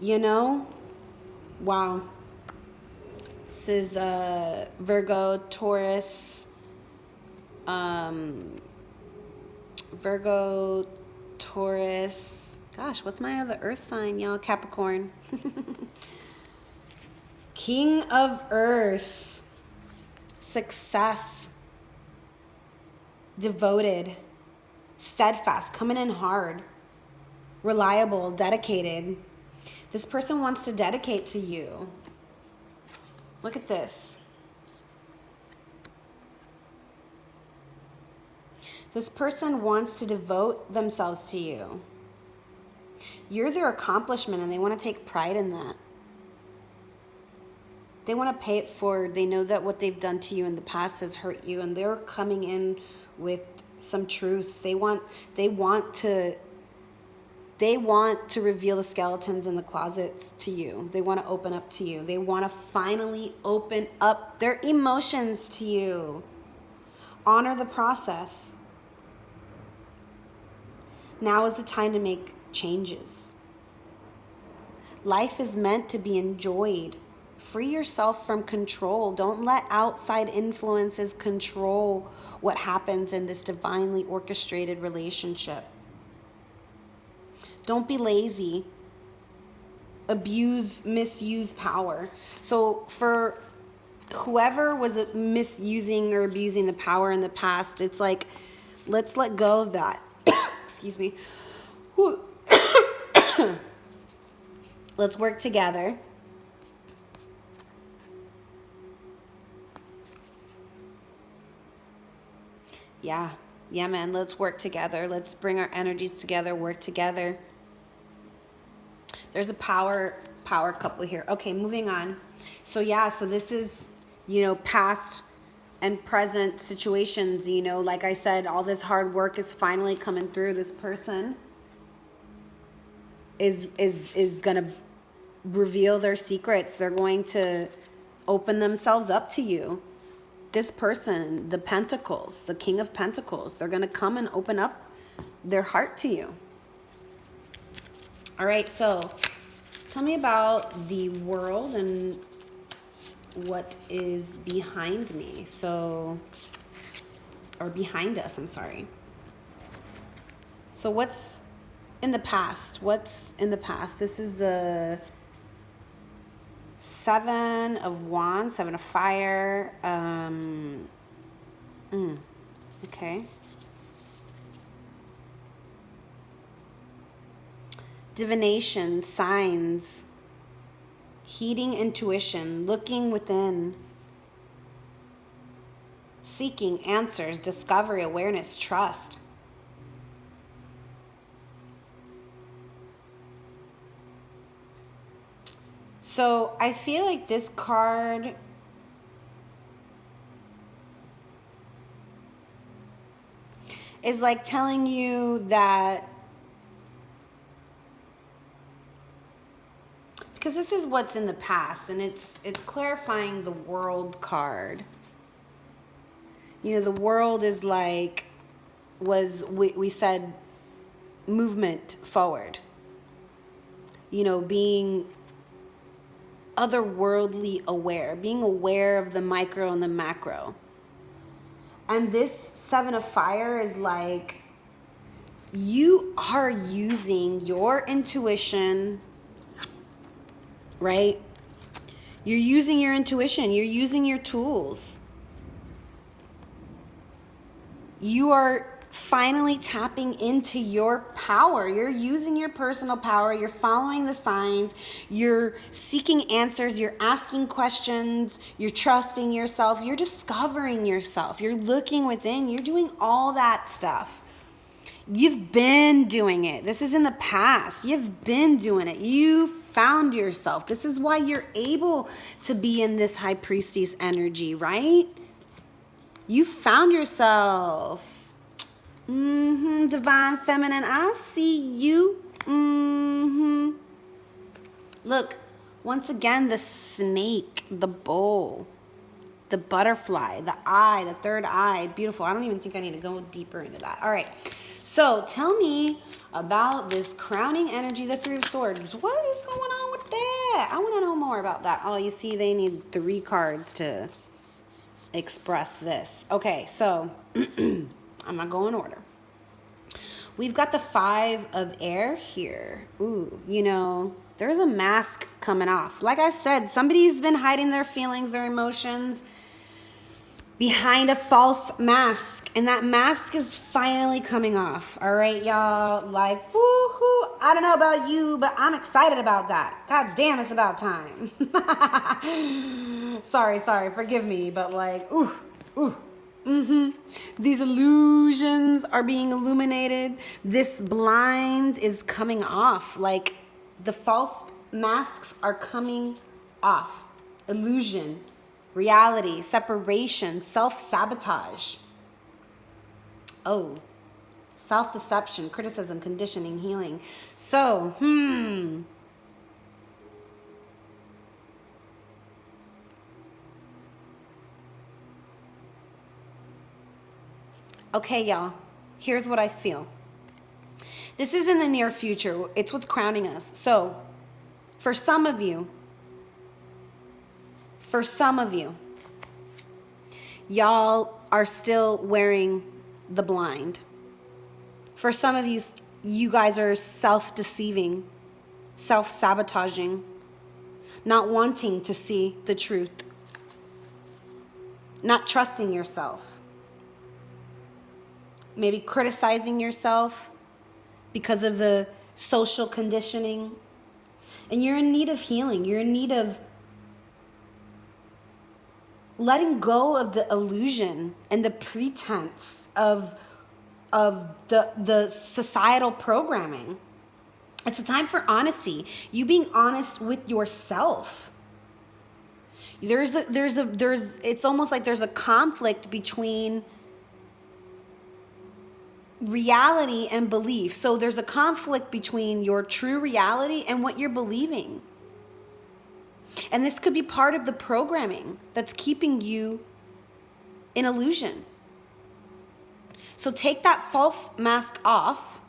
You know? Wow. This is Virgo, Taurus, Virgo, Taurus. Gosh, what's my other earth sign, y'all? Capricorn. King of Earth. Success. Devoted. Steadfast. Coming in hard. Reliable. Dedicated. This person wants to dedicate to you. Look at this. This person wants to devote themselves to you. You're their accomplishment and they want to take pride in that. They want to pay it forward. They know that what they've done to you in the past has hurt you, and they're coming in with some truths. They want to reveal the skeletons in the closets to you. They want to open up to you. They want to finally open up their emotions to you. Honor the process. Now is the time to make changes. Life is meant to be enjoyed. Free yourself from control. Don't let outside influences control what happens in this divinely orchestrated relationship. Don't be lazy. Misuse power. So for whoever was misusing or abusing the power in the past, it's like, let's let go of that. Excuse me. Let's work together. Yeah, man, let's work together. Let's bring our energies together, work together. There's a power couple here. Okay, moving on. So this is, past and present situations, like I said, all this hard work is finally coming through. This person is going to reveal their secrets. They're going to open themselves up to you. This person, the Pentacles, the King of Pentacles, they're going to come and open up their heart to you. All right, so tell me about the world and what is behind me. Or behind us, I'm sorry. So what's in the past? What's in the past? This is the Seven of Wands, Seven of Fire. Okay. Divination, signs, heeding intuition, looking within, seeking answers, discovery, awareness, trust. So I feel like this card is like telling you that, because this is what's in the past, and it's clarifying the World card. The world is like, we said movement forward. Being otherworldly aware, being aware of the micro and the macro. And this Seven of Fire is like, you are using your intuition, right? You're using your intuition. You're using your tools. You are finally tapping into your power. You're using your personal power. You're following the signs. You're seeking answers. You're asking questions. You're trusting yourself. You're discovering yourself. You're looking within. You're doing all that stuff. You've been doing it. This is in the past. You've been doing it. You found yourself. This is why you're able to be in this High Priestess energy, right? You found yourself. Divine Feminine, I see you. Look, once again, the snake, the bull, the butterfly, the eye, the third eye. Beautiful. I don't even think I need to go deeper into that. All right. So tell me about this crowning energy, the Three of Swords. What is going on with that? I want to know more about that. Oh, you see, they need 3 cards to express this. Okay, so I'm going to go in order. We've got the 5 of air here. Ooh, you know, there's a mask coming off. Like I said, somebody's been hiding their feelings, their emotions behind a false mask. And that mask is finally coming off. All right, y'all. Like, woohoo. I don't know about you, but I'm excited about that. God damn, it's about time. Sorry. Forgive me. But like, ooh. These illusions are being illuminated. This blind is coming off. Like the false masks are coming off. Illusion, reality, separation, self-sabotage. Oh, self-deception, criticism, conditioning, healing. So, okay, y'all, here's what I feel. This is in the near future. It's what's crowning us. So, for some of you, y'all are still wearing the blind. For some of you, you guys are self-deceiving, self-sabotaging, not wanting to see the truth, not trusting yourself. Maybe criticizing yourself because of the social conditioning. And you're in need of healing. You're in need of letting go of the illusion and the pretense of the societal programming. It's a time for honesty. You being honest with yourself. It's almost like there's a conflict between reality and belief. So there's a conflict between your true reality and what you're believing. And this could be part of the programming that's keeping you in illusion. So take that false mask off.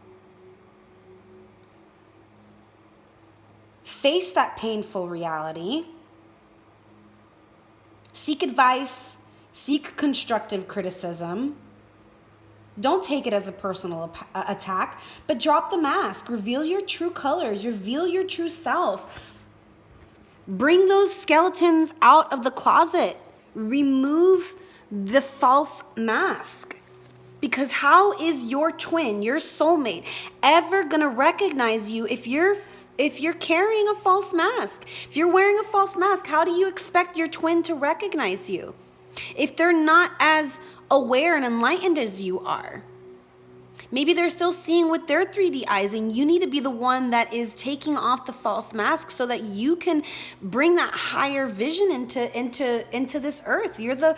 Face that painful reality. Seek advice. Seek constructive criticism. Don't take it as a personal attack, but drop the mask. Reveal your true colors. Reveal your true self. Bring those skeletons out of the closet. Remove the false mask. Because how is your twin, your soulmate, ever going to recognize you if you're carrying a false mask? If you're wearing a false mask, how do you expect your twin to recognize you if they're not as aware and enlightened as you are? Maybe they're still seeing with their 3D eyes, and you need to be the one that is taking off the false mask so that you can bring that higher vision into this earth. You're the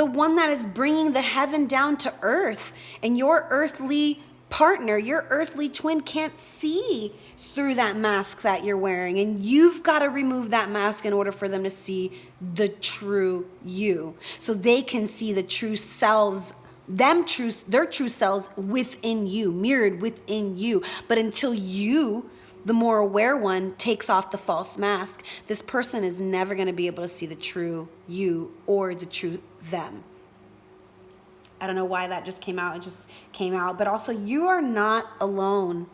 one that is bringing the heaven down to earth, and your earthly partner, your earthly twin can't see through that mask that you're wearing, and you've got to remove that mask in order for them to see the true you, so they can see the true selves, their true selves within you, mirrored within you. But until you, the more aware one, takes off the false mask, this person is never going to be able to see the true you or the true them. I don't know why that just came out. It just came out. But also, you are not alone.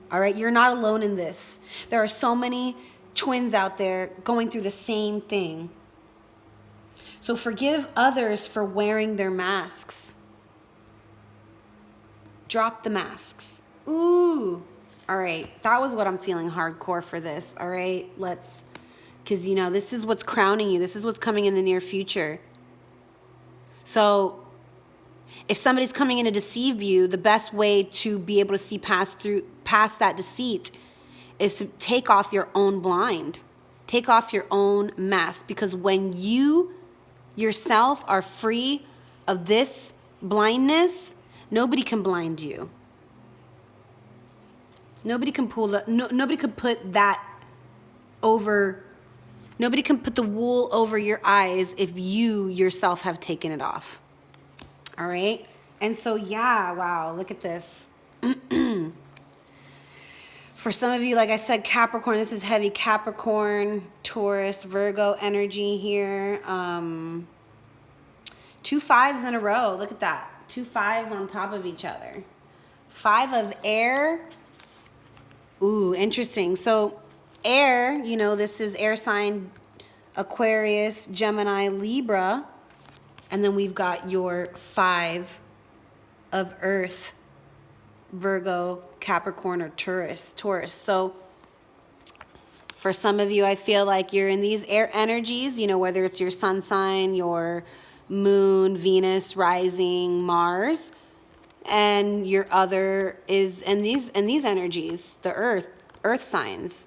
All right? You're not alone in this. There are so many twins out there going through the same thing. So forgive others for wearing their masks. Drop the masks. Ooh. All right. That was what I'm feeling hardcore for this. All right? Because, this is what's crowning you. This is what's coming in the near future. So if somebody's coming in to deceive you, the best way to be able to see past that deceit is to take off your own blind. Take off your own mask. Because when you yourself are free of this blindness, nobody can blind you. Nobody can nobody could put that over. Nobody can put the wool over your eyes if you yourself have taken it off. All right? And so, yeah, wow, look at this. For some of you, like I said, Capricorn, this is heavy Capricorn, Taurus, Virgo energy here. 2 5s in a row. Look at that. 2 5s on top of each other. 5 of air. Ooh, interesting. So air, you know, this is air sign Aquarius, Gemini, Libra. And then we've got your 5 of earth, Virgo, Capricorn, or Taurus. So for some of you, I feel like you're in these air energies, you know, whether it's your sun sign, your moon, Venus, rising, Mars, and your other is in these energies, the earth signs,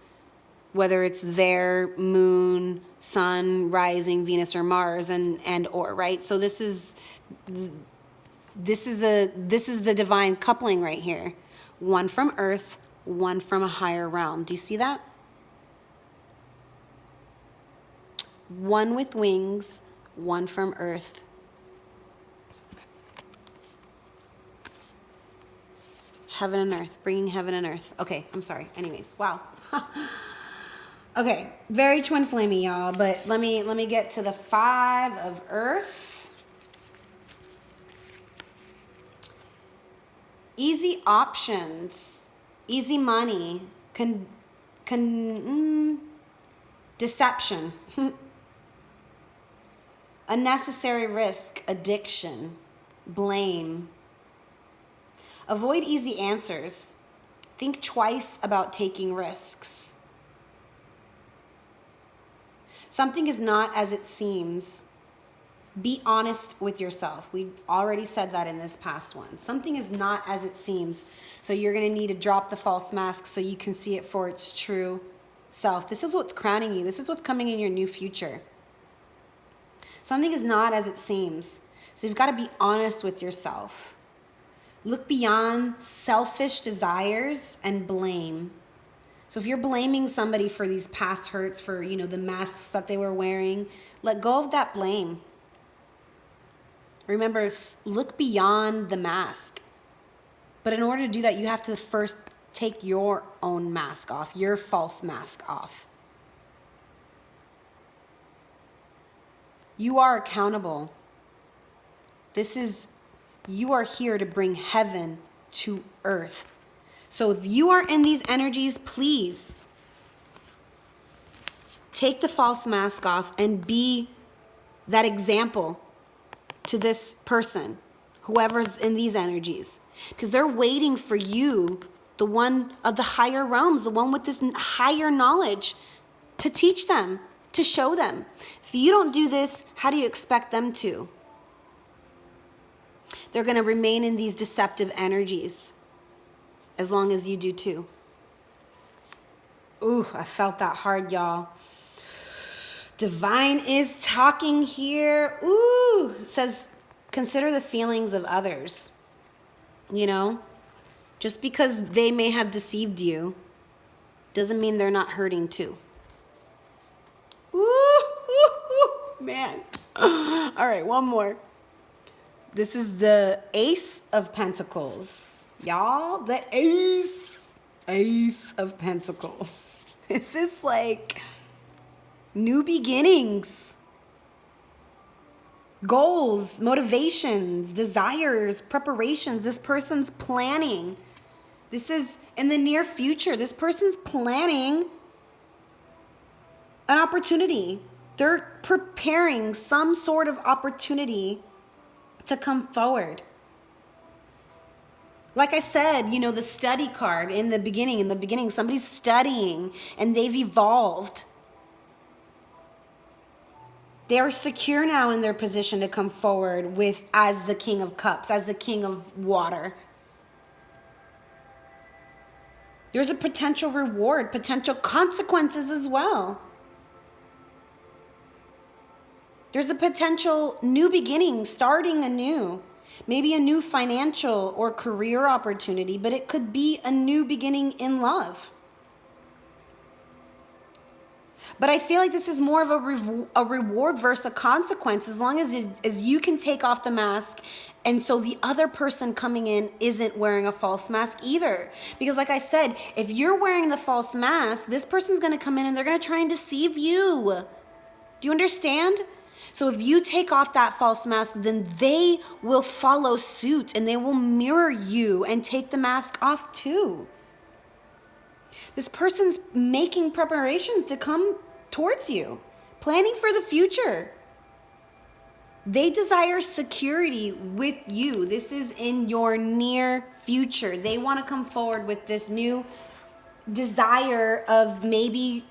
whether it's their moon, sun, rising, Venus, or Mars, and or, right? So this is the divine coupling right here. One from earth, one from a higher realm. Do you see that? One with wings, one from earth. Heaven and earth, bringing heaven and earth. Okay, I'm sorry. Anyways, wow. Okay, very twin flamey, y'all. But let me get to the 5 of earth. Easy options, easy money, deception, unnecessary risk, addiction, blame. Avoid easy answers. Think twice about taking risks. Something is not as it seems. Be honest with yourself. We already said that in this past one. Something is not as it seems. So you're going to need to drop the false mask so you can see it for its true self. This is what's crowning you. This is what's coming in your new future. Something is not as it seems. So you've got to be honest with yourself. Look beyond selfish desires and blame. So if you're blaming somebody for these past hurts, for, you know, the masks that they were wearing, let go of that blame. Remember, look beyond the mask. But in order to do that, you have to first take your own mask off, your false mask off. You are accountable. You are here to bring heaven to earth. So if you are in these energies, please take the false mask off and be that example to this person, whoever's in these energies, because they're waiting for you, the one of the higher realms, the one with this higher knowledge, to teach them, to show them. If you don't do this, how do you expect them to? They're going to remain in these deceptive energies as long as you do too. Ooh, I felt that hard, y'all. Divine is talking here. Ooh, it says, consider the feelings of others. You know, just because they may have deceived you doesn't mean they're not hurting too. Ooh, man. All right, one more. This is the Ace of Pentacles. Y'all, the Ace of Pentacles. This is like new beginnings, goals, motivations, desires, preparations. This person's planning. This is in the near future. This person's planning an opportunity. They're preparing some sort of opportunity to come forward. Like I said, you know, the study card in the beginning, somebody's studying and they've evolved. They're secure now in their position to come forward with as the King of Cups, as the King of Water. There's a potential reward, potential consequences as well. There's a potential new beginning, starting anew. Maybe a new financial or career opportunity, but it could be a new beginning in love. But I feel like this is more of a reward versus a consequence, as long as you can take off the mask, and so the other person coming in isn't wearing a false mask either. Because like I said, if you're wearing the false mask, this person's going to come in and they're going to try and deceive you. Do you understand? So if you take off that false mask, then they will follow suit and they will mirror you and take the mask off too. This person's making preparations to come towards you, planning for the future. They desire security with you. This is in your near future. They want to come forward with this new desire of maybe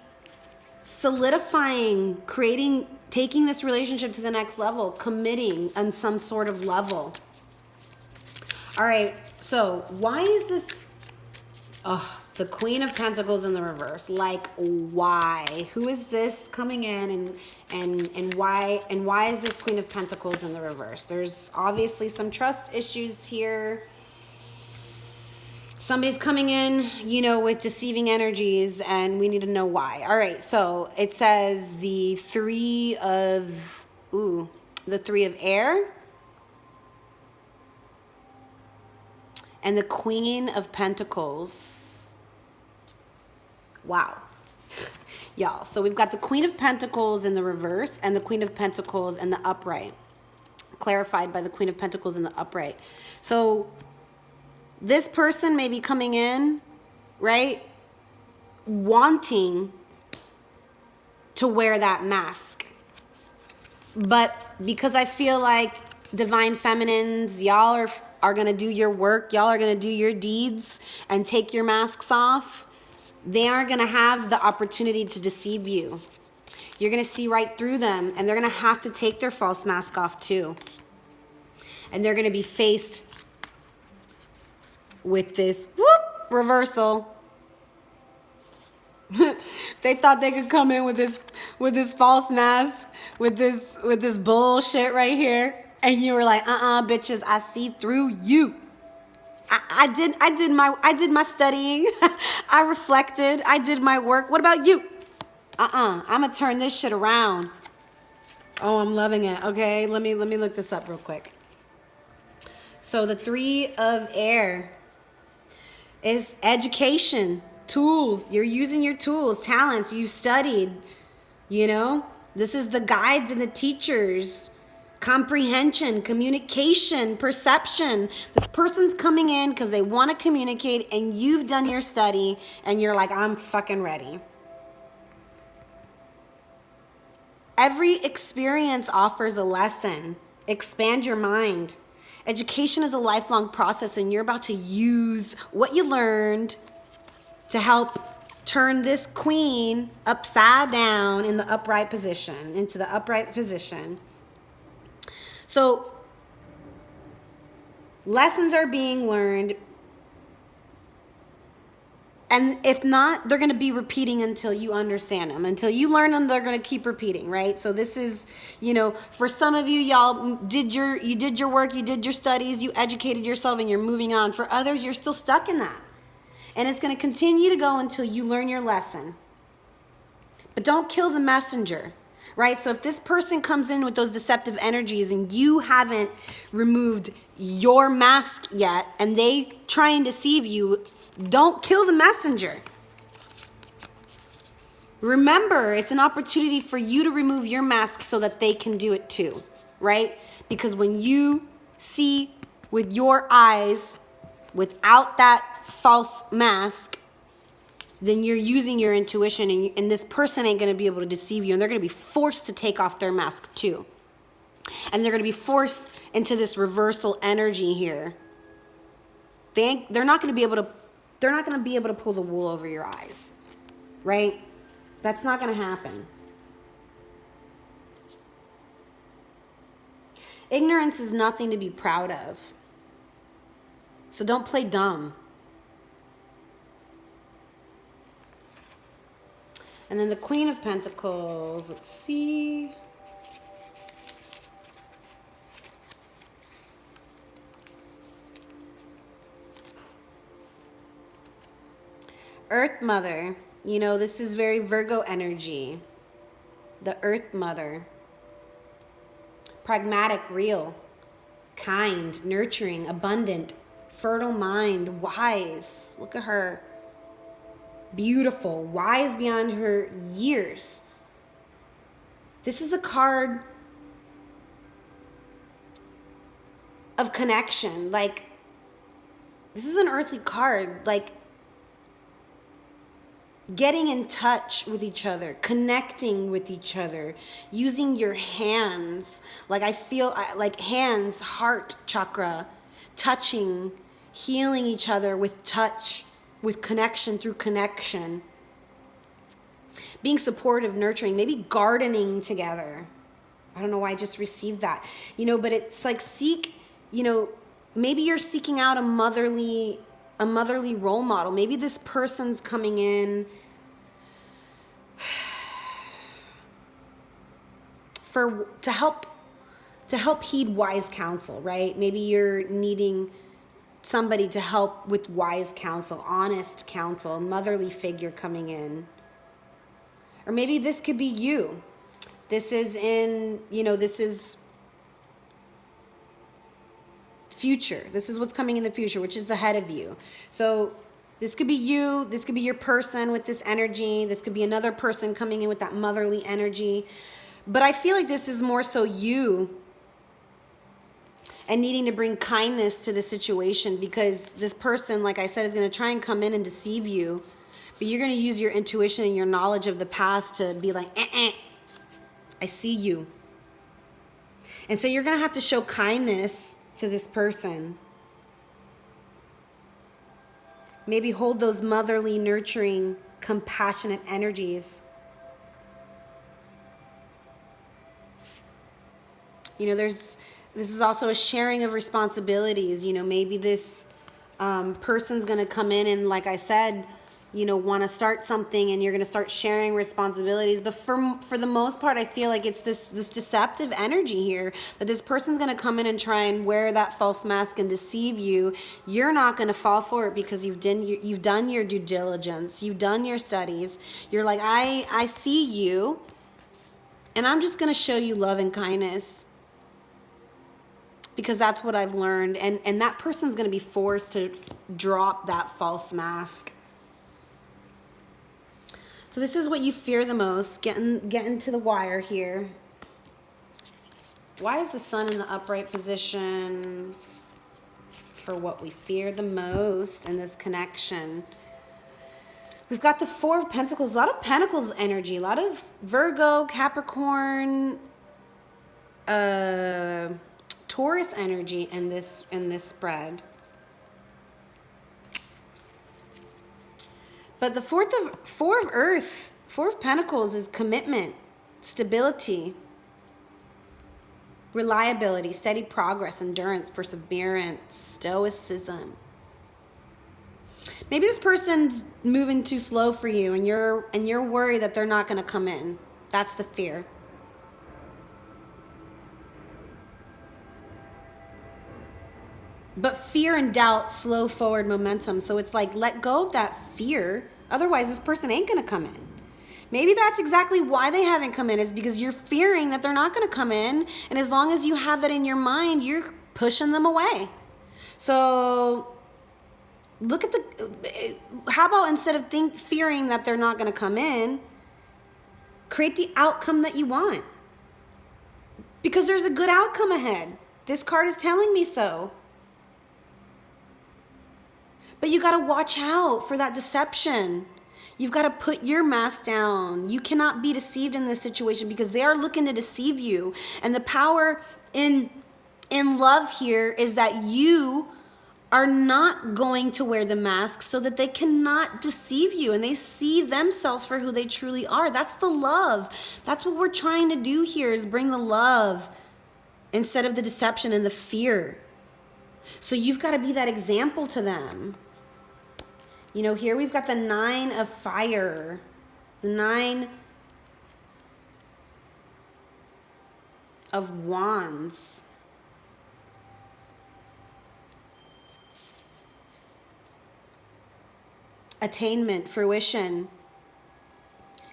solidifying, creating, taking this relationship to the next level, committing on some sort of level. All right, so why is this? Oh, the Queen of Pentacles in the reverse. Like, why? Who is this coming in, and why is this Queen of Pentacles in the reverse? There's obviously some trust issues here. Somebody's coming in, you know, with deceiving energies, and we need to know why. All right, so it says the three of air and the Queen of Pentacles. Wow. Y'all, so we've got the Queen of Pentacles in the reverse and the Queen of Pentacles in the upright. Clarified by the Queen of Pentacles in the upright. So this person may be coming in, right, wanting to wear that mask. But because I feel like divine feminines, y'all are going to do your work. Y'all are going to do your deeds and take your masks off. They aren't going to have the opportunity to deceive you. You're going to see right through them, and they're going to have to take their false mask off too. And they're going to be faced with this reversal. They thought they could come in with this false mask, with this bullshit right here, and you were like, bitches, I see through you. I did my studying. I reflected. I did my work. What about you? I'm gonna turn this shit around. Oh, I'm loving it. Okay, let me look this up real quick. So the three of air is education, tools. You're using your tools, talents. You've studied, you know. This is the guides and the teachers. Comprehension, communication, perception. This person's coming in because they want to communicate, and you've done your study and you're like, I'm fucking ready. Every experience offers a lesson. Expand your mind. Education is a lifelong process, and you're about to use what you learned to help turn this queen upside down in the upright position, into the upright position. So lessons are being learned, and if not, they're going to be repeating until you understand them. Until you learn them, they're going to keep repeating, right? So this is, you know, for some of you, y'all you did your work, you did your studies, you educated yourself, and you're moving on. For others, you're still stuck in that. And it's going to continue to go until you learn your lesson. But don't kill the messenger. Right? So if this person comes in with those deceptive energies and you haven't removed your mask yet, and they try and deceive you, don't kill the messenger. Remember, it's an opportunity for you to remove your mask so that they can do it too, right? Because when you see with your eyes without that false mask, then you're using your intuition, and this person ain't going to be able to deceive you, and they're going to be forced to take off their mask too. And they're going to be forced into this reversal energy here. They're not going to be able to pull the wool over your eyes. Right? That's not going to happen. Ignorance is nothing to be proud of. So don't play dumb. And then the Queen of Pentacles, let's see. Earth Mother. You know, this is very Virgo energy. The Earth Mother. Pragmatic, real, kind, nurturing, abundant, fertile mind, wise. Look at her. Beautiful, wise beyond her years. This is a card of connection. Like, this is an earthly card. Like, getting in touch with each other, connecting with each other, using your hands. Like, I feel like hands, heart chakra, touching, healing each other with touch, with connection through connection. Being supportive, nurturing, maybe gardening together. I don't know why I just received that. You know, but it's like seek, you know, maybe you're seeking out a motherly role model. Maybe this person's coming in to help heed wise counsel, right? Maybe you're needing somebody to help with wise counsel, honest counsel, a motherly figure coming in. Or maybe this could be you. This is in, you know, this is future. This is what's coming in the future, which is ahead of you. So this could be you. This could be your person with this energy. This could be another person coming in with that motherly energy. But I feel like this is more so you and needing to bring kindness to the situation, because this person, like I said, is going to try and come in and deceive you. But you're going to use your intuition and your knowledge of the past to be like, I see you. And so you're going to have to show kindness to this person. Maybe hold those motherly, nurturing, compassionate energies. You know, this is also a sharing of responsibilities. You know, maybe this person's going to come in and, like I said, you know, want to start something, and you're going to start sharing responsibilities. But for the most part, I feel like it's this deceptive energy here, that this person's going to come in and try and wear that false mask and deceive you. You're not going to fall for it because you've done your due diligence. You've done your studies. You're like, I see you, and I'm just going to show you love and kindness, because that's what I've learned. And that person's going to be forced to drop that false mask. So this is what you fear the most. Getting to the wire here. Why is the sun in the upright position for what we fear the most in this connection? We've got the Four of Pentacles. A lot of Pentacles energy. A lot of Virgo, Capricorn, Taurus energy in this spread. But the Four of Pentacles is commitment, stability, reliability, steady progress, endurance, perseverance, stoicism. Maybe this person's moving too slow for you, and you're worried that they're not going to come in. That's the fear. But fear and doubt slow forward momentum. So it's like, let go of that fear. Otherwise, this person ain't going to come in. Maybe that's exactly why they haven't come in, is because you're fearing that they're not going to come in. And as long as you have that in your mind, you're pushing them away. So look at how about instead of fearing that they're not going to come in, create the outcome that you want. Because there's a good outcome ahead. This card is telling me so. But you got to watch out for that deception. You've got to put your mask down. You cannot be deceived in this situation, because they are looking to deceive you. And the power in love here is that you are not going to wear the mask so that they cannot deceive you, and they see themselves for who they truly are. That's the love. That's what we're trying to do here, is bring the love instead of the deception and the fear. So you've got to be that example to them. You know, here we've got the Nine of Fire, the Nine of Wands. Attainment, fruition,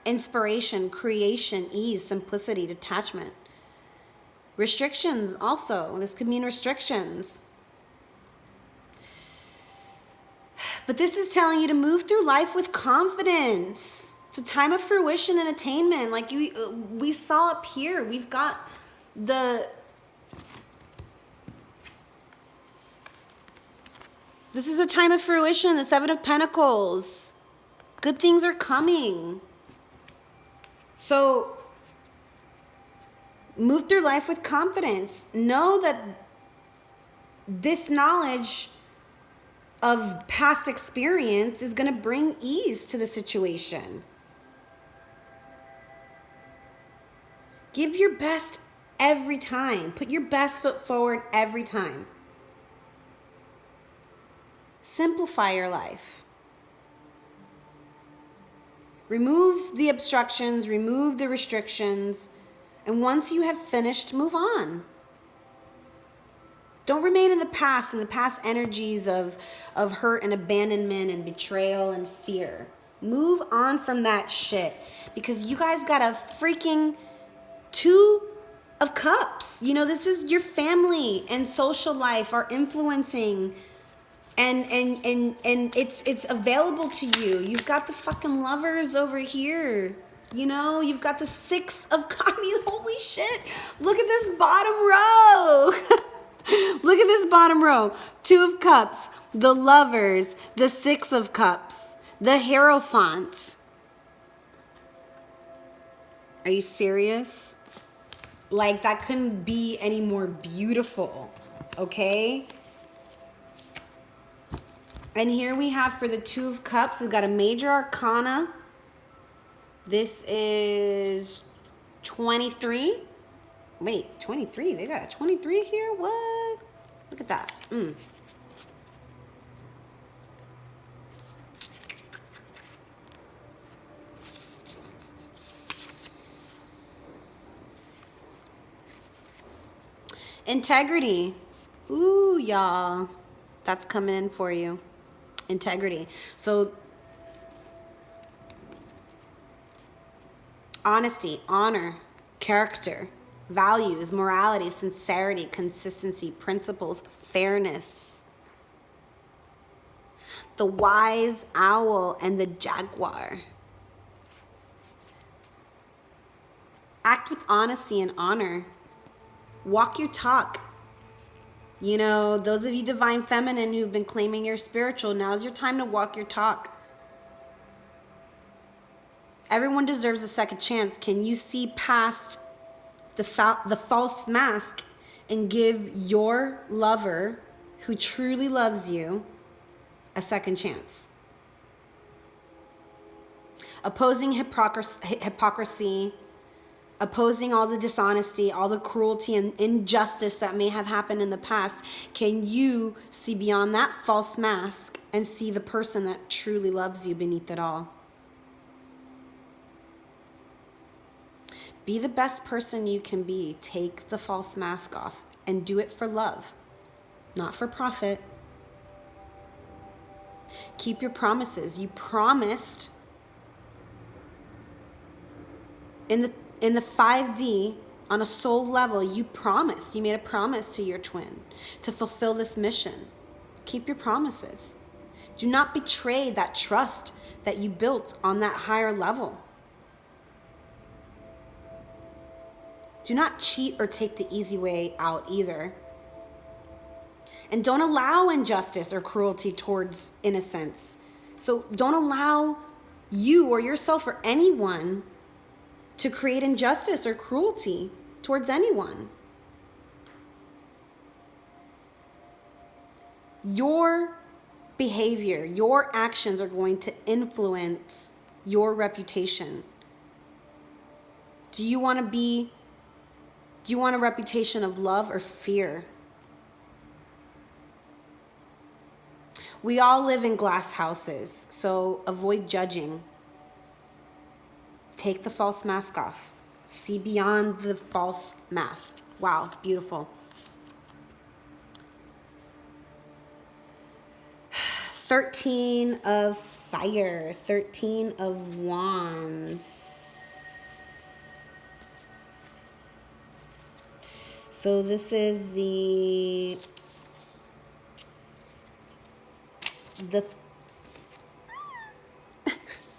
Inspiration, creation, ease, simplicity, detachment. Restrictions also. This could mean restrictions. But this is telling you to move through life with confidence. It's a time of fruition and attainment. Like we saw up here, we've got this is a time of fruition, the Seven of Pentacles. Good things are coming. So move through life with confidence. Know that this knowledge of past experience is going to bring ease to the situation. Give your best every time. Put your best foot forward every time. Simplify your life. Remove the obstructions, remove the restrictions, and once you have finished, move on. Don't remain in the past energies of hurt and abandonment and betrayal and fear. Move on from that shit, because you guys got a freaking Two of Cups. You know, this is your family and social life are influencing, and it's available to you. You've got the fucking Lovers over here. You know, you've got the Six of Cups. I mean, holy shit. Look at this bottom row. Look at this bottom row. Two of Cups, the Lovers, the Six of Cups, the Hierophant. Are you serious? Like, that couldn't be any more beautiful, okay? And here we have for the Two of Cups, we've got a major arcana. This is 23. Wait, 23? They got a 23 here? What? Look at that. Integrity. Ooh, y'all. That's coming in for you. Integrity. So, honesty, honor, character, values, morality, sincerity, consistency, principles, fairness. The wise owl and the jaguar. Act with honesty and honor. Walk your talk. You know, those of you divine feminine who've been claiming you're spiritual, now's your time to walk your talk. Everyone deserves a second chance. Can you see past the false mask and give your lover who truly loves you a second chance? Opposing hypocrisy, opposing all the dishonesty, all the cruelty and injustice that may have happened in the past, can you see beyond that false mask and see the person that truly loves you beneath it all? Be the best person you can be. Take the false mask off and do it for love, not for profit. Keep your promises. You promised in the 5D, on a soul level, you promised. You made a promise to your twin to fulfill this mission. Keep your promises. Do not betray that trust that you built on that higher level. Do not cheat or take the easy way out either. And don't allow injustice or cruelty towards innocence. So don't allow you or yourself or anyone to create injustice or cruelty towards anyone. Your behavior, your actions are going to influence your reputation. Do you want a reputation of love or fear? We all live in glass houses, so avoid judging. Take the false mask off. See beyond the false mask. Wow, beautiful. 13 of fire, 13 of wands. So this is the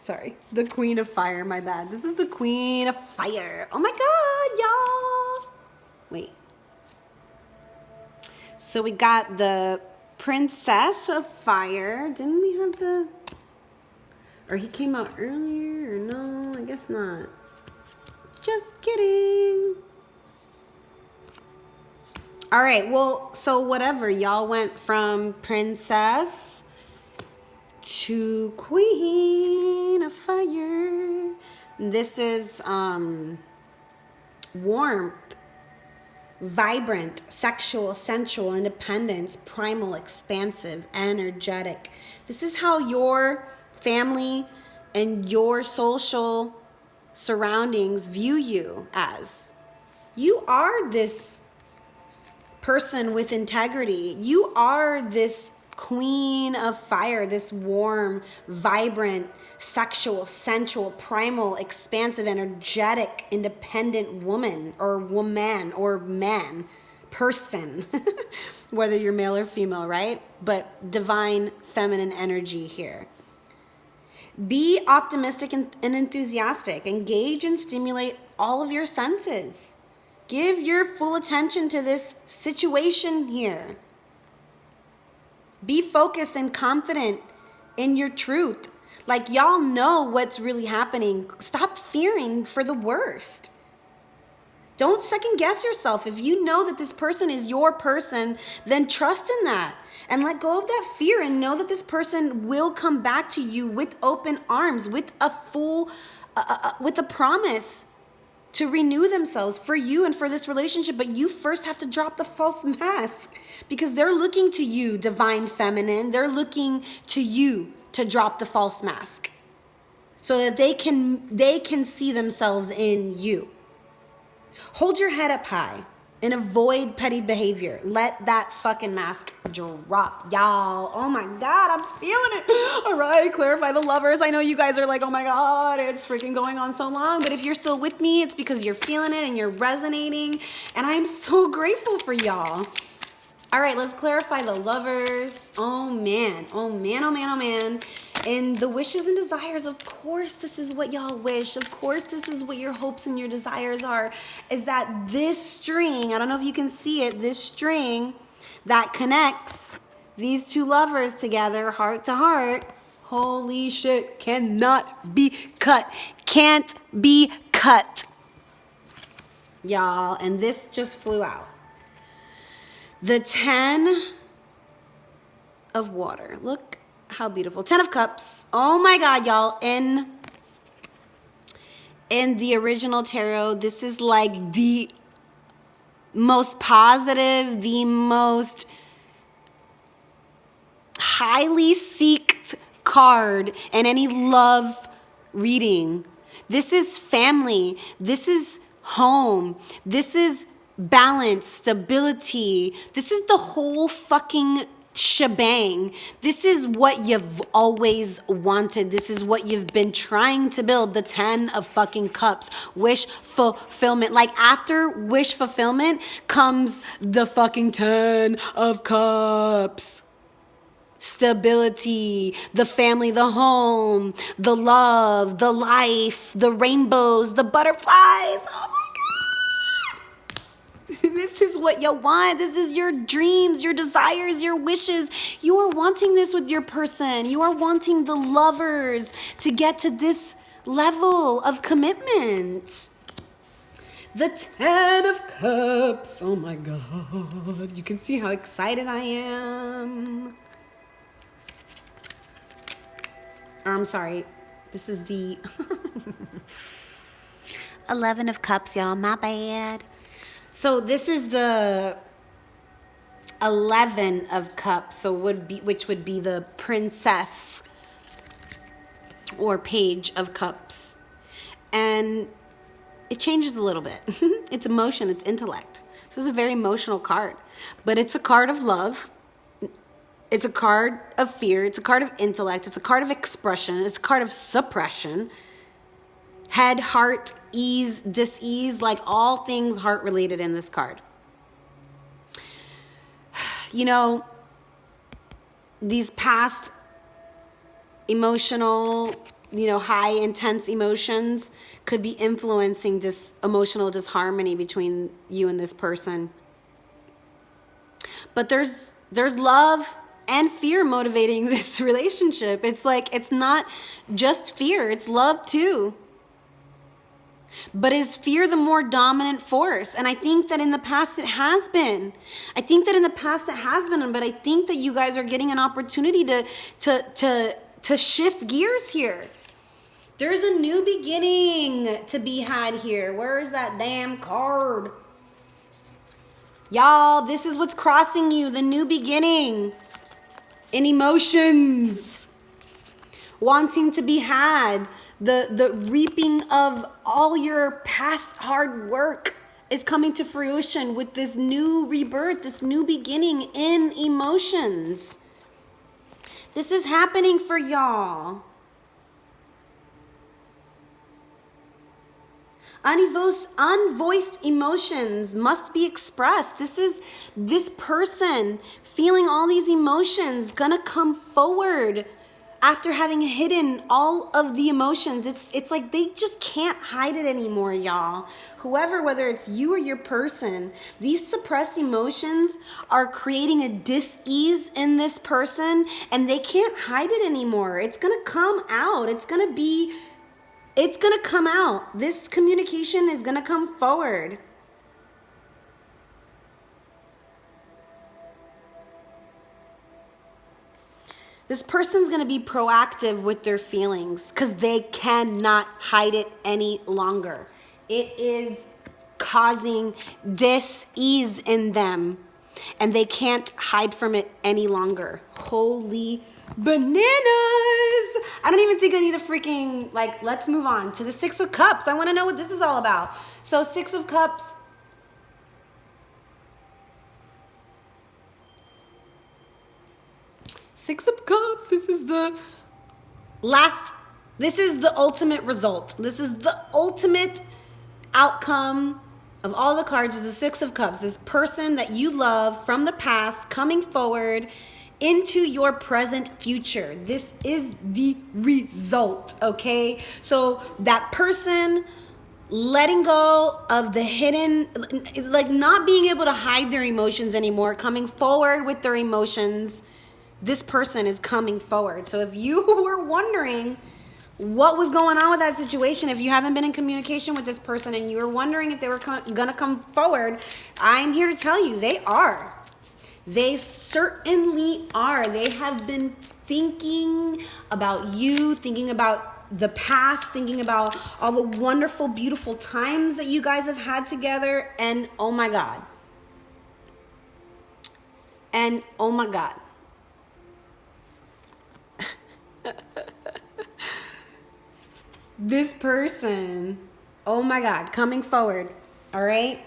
sorry, the Queen of Fire, my bad. This is the Queen of Fire. Oh my God, y'all. Wait. So we got the Princess of Fire. Didn't we have the... Or he came out earlier, or no? I guess not. Just kidding. All right, well, so whatever. Y'all went from Princess to Queen of Fire. This is warmth, vibrant, sexual, sensual, independence, primal, expansive, energetic. This is how your family and your social surroundings view you as. You are this person with integrity. You are this Queen of Fire, this warm, vibrant, sexual, sensual, primal, expansive, energetic, independent woman or man, person, whether you're male or female, right? But divine feminine energy here. Be optimistic and enthusiastic. Engage and stimulate all of your senses. Give your full attention to this situation here. Be focused and confident in your truth. Like, y'all know what's really happening. Stop fearing for the worst. Don't second guess yourself. If you know that this person is your person, then trust in that and let go of that fear and know that this person will come back to you with open arms, with a with a promise to renew themselves for you and for this relationship. But you first have to drop the false mask, because they're looking to you, divine feminine. They're looking to you to drop the false mask so that they can see themselves in you. Hold your head up high and avoid petty behavior. Let that fucking mask drop, y'all. Oh my God, I'm feeling it. All right, clarify the lovers. I know you guys are like, oh my God, it's freaking going on so long. But if you're still with me, it's because you're feeling it and you're resonating. And I'm so grateful for y'all. All right, let's clarify the lovers. Oh man, oh man, oh man, oh man. And the wishes and desires, of course, this is what y'all wish. Of course, this is what your hopes and your desires are, is that this string, I don't know if you can see it, this string that connects these two lovers together, heart to heart, holy shit, cannot be cut. Can't be cut. Y'all, and this just flew out. The 10 of water. Look how beautiful. 10 of cups. Oh my God, y'all. In the original tarot, this is like the most positive, the most highly sought card in any love reading. This is family. This is home. This is balance, stability. This is the whole fucking shebang. This is what you've always wanted. This is what you've been trying to build. The 10 of fucking cups. Wish fulfillment. Like, after wish fulfillment comes the fucking 10 of cups. Stability, the family, the home, the love, the life, the rainbows, the butterflies. Oh my This is what you want. This is your dreams, your desires, your wishes. You are wanting this with your person. You are wanting the lovers to get to this level of commitment. The 10 of cups. Oh my God. You can see how excited I am. Or I'm sorry. This is the 11 of cups, y'all. My bad. So this is the 11 of cups, so which would be the princess or page of cups. And it changes a little bit. It's emotion, it's intellect. This is a very emotional card, but it's a card of love. It's a card of fear. It's a card of intellect. It's a card of expression. It's a card of suppression. Head, heart, ease, dis-ease, like all things heart related in this card. you know, these past emotional, you know, high intense emotions could be influencing emotional disharmony between you and this person. But there's love and fear motivating this relationship. It's like, it's not just fear, it's love too. But is fear the more dominant force? And I think that in the past it has been. But I think that you guys are getting an opportunity to shift gears here. There's a new beginning to be had here. Where is that damn card? Y'all, this is what's crossing you, the new beginning in emotions, wanting to be had. The reaping of all your past hard work is coming to fruition with this new rebirth, this new beginning in emotions. This is happening for y'all. Unvoiced emotions must be expressed. This person feeling all these emotions gonna come forward after having hidden all of the emotions. It's like they just can't hide it anymore, y'all. Whoever, whether it's you or your person, these suppressed emotions are creating a dis-ease in this person, and they can't hide it anymore. It's gonna come out. It's gonna come out. This communication is gonna come forward. This person's going to be proactive with their feelings because they cannot hide it any longer. It is causing dis-ease in them, and they can't hide from it any longer. Holy bananas! I don't even think I need a freaking, like, let's move on to the Six of Cups. I want to know what this is all about. So Six of Cups. Six of Cups, this is the ultimate result. This is the ultimate outcome of all the cards, is the Six of Cups. This person that you love from the past coming forward into your present future. This is the result, okay? So that person letting go of the hidden, like not being able to hide their emotions anymore, coming forward with their emotions. This person is coming forward. So if you were wondering what was going on with that situation, if you haven't been in communication with this person and you were wondering if they were gonna come forward, I'm here to tell you they are. They certainly are. They have been thinking about you, thinking about the past, thinking about all the wonderful, beautiful times that you guys have had together. And oh my God. And oh my God. This person, oh my God, coming forward, all right?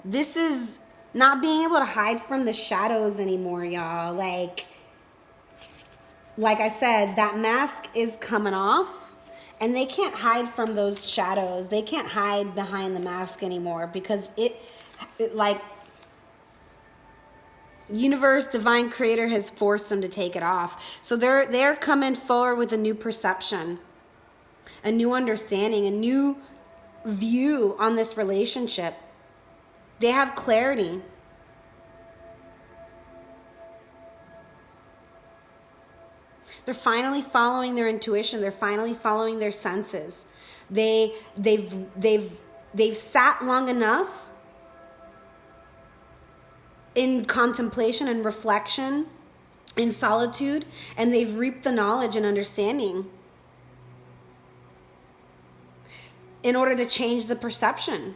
This is not being able to hide from the shadows anymore, y'all. Like I said, that mask is coming off, and they can't hide from those shadows. They can't hide behind the mask anymore because it like, universe, divine creator has forced them to take it off. So they're coming forward with a new perception, a new understanding, a new view on this relationship. They have clarity. They're finally following their intuition. They're finally following their senses. They've sat long enough in contemplation and reflection, in solitude, and they've reaped the knowledge and understanding in order to change the perception.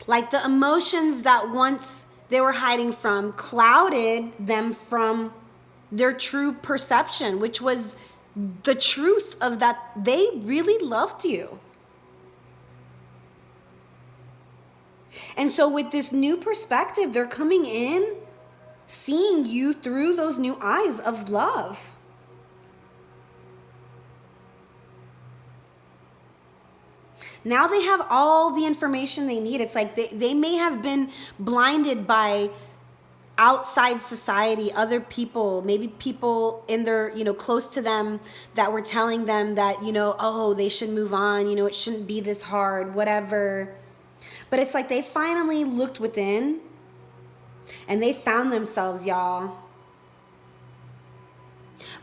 Like the emotions that once they were hiding from clouded them from their true perception, which was the truth of that they really loved you. And so with this new perspective, they're coming in, seeing you through those new eyes of love. Now they have all the information they need. It's like they may have been blinded by outside society, other people, maybe people in their, close to them that were telling them that, oh, they should move on, it shouldn't be this hard, whatever. But it's like they finally looked within and they found themselves, y'all.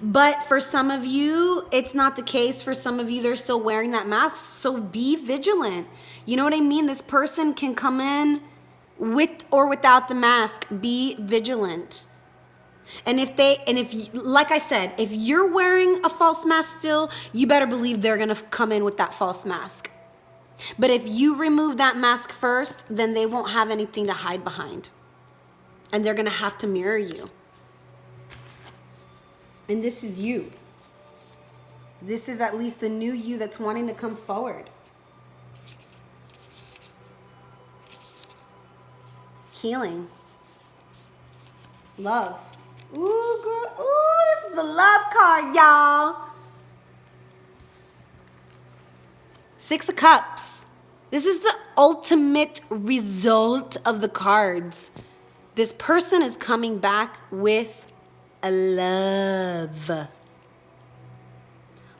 But for some of you, it's not the case. For some of you, they're still wearing that mask. So be vigilant. You know what I mean? This person can come in with or without the mask. Be vigilant. And if like I said, if you're wearing a false mask still, you better believe they're going to come in with that false mask. But if you remove that mask first, then they won't have anything to hide behind. And they're going to have to mirror you. And this is you. This is at least the new you that's wanting to come forward. Healing. Love. Ooh, girl. Ooh, this is the love card, y'all. Six of Cups. This is the ultimate result of the cards. This person is coming back with a love.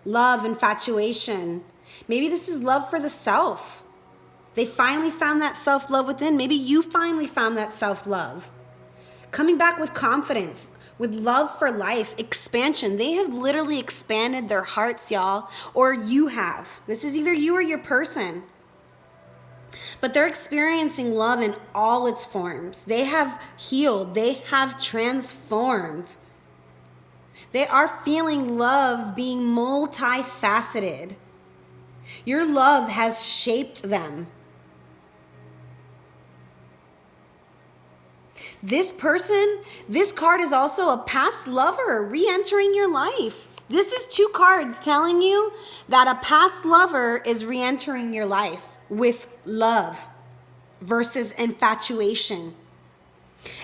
Love, infatuation. Maybe this is love for the self. They finally found that self-love within. Maybe you finally found that self-love. Coming back with confidence, with love for life, expansion. They have literally expanded their hearts, y'all. Or you have. This is either you or your person. But they're experiencing love in all its forms. They have healed. They have transformed. They are feeling love being multifaceted. Your love has shaped them. This person, this card is also a past lover re-entering your life. This is two cards telling you that a past lover is re-entering your life with love versus infatuation.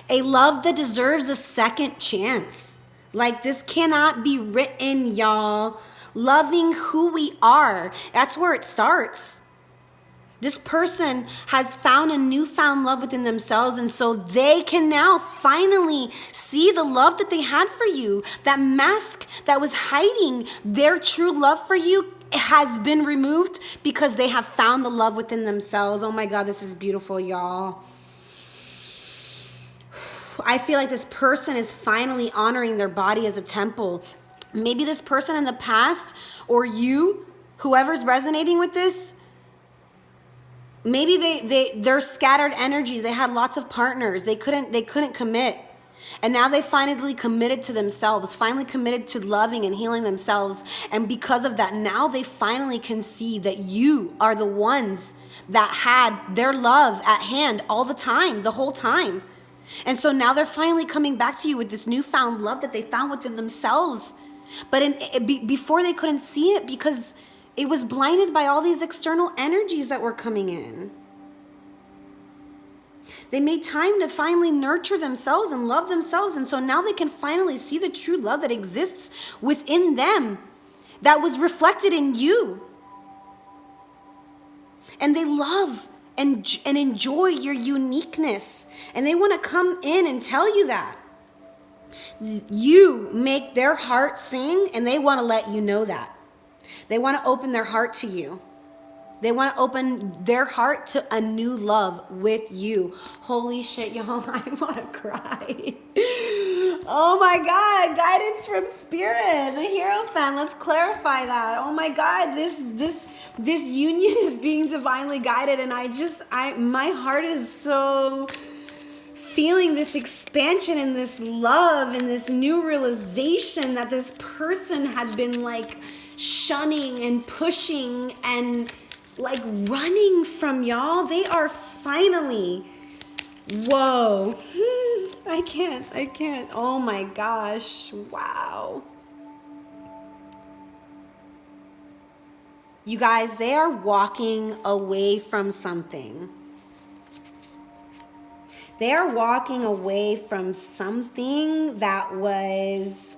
A love that deserves a second chance. Like, this cannot be written, y'all. Loving who we are. That's where it starts. This person has found a newfound love within themselves, and so they can now finally see the love that they had for you. That mask that was hiding their true love for you has been removed because they have found the love within themselves. Oh my God, this is beautiful, y'all. I feel like this person is finally honoring their body as a temple. Maybe this person in the past, or you, whoever's resonating with this, maybe they're scattered energies. They had lots of partners. They couldn't commit. And now they finally committed to themselves, finally committed to loving and healing themselves. And because of that, now they finally can see that you are the ones that had their love at hand all the time, the whole time. And so now they're finally coming back to you with this newfound love that they found within themselves. But before they couldn't see it because it was blinded by all these external energies that were coming in. They made time to finally nurture themselves and love themselves. And so now they can finally see the true love that exists within them that was reflected in you. And they love and enjoy your uniqueness. And they want to come in and tell you that. You make their heart sing, and they want to let you know that. They want to open their heart to you. They want to open their heart to a new love with you. Holy shit, y'all, I want to cry. Oh my God, guidance from spirit, the Hierophant. Let's clarify that. Oh my God, this union is being divinely guided, and my heart is so feeling this expansion and this love and this new realization that this person had been like shunning and pushing and like running from, y'all. They are finally, whoa. I can't. Oh my gosh. Wow. You guys, they are walking away from something. They are walking away from something that was,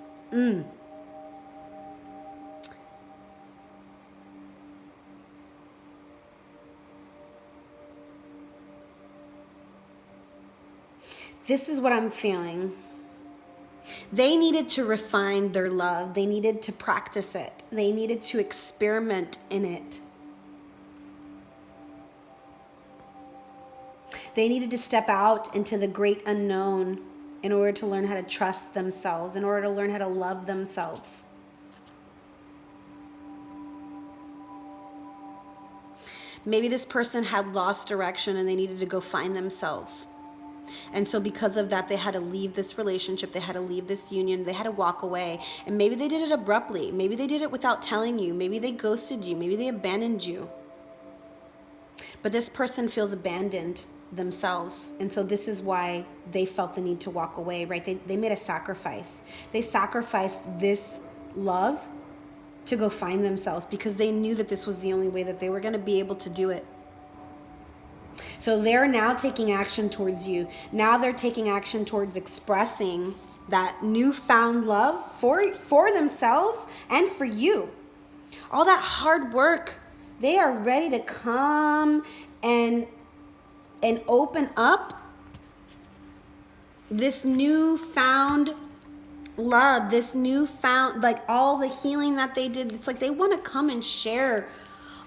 this is what I'm feeling. They needed to refine their love. They needed to practice it. They needed to experiment in it. They needed to step out into the great unknown in order to learn how to trust themselves, in order to learn how to love themselves. Maybe this person had lost direction and they needed to go find themselves. And so because of that, they had to leave this relationship. They had to leave this union. They had to walk away. And maybe they did it abruptly. Maybe they did it without telling you. Maybe they ghosted you. Maybe they abandoned you. But this person feels abandoned themselves. And so this is why they felt the need to walk away, right? They made a sacrifice. They sacrificed this love to go find themselves because they knew that this was the only way that they were going to be able to do it. So they're now taking action towards you. Now they're taking action towards expressing that newfound love for themselves and for you. All that hard work, they are ready to come and open up this newfound love, this newfound, like all the healing that they did. It's like they want to come and share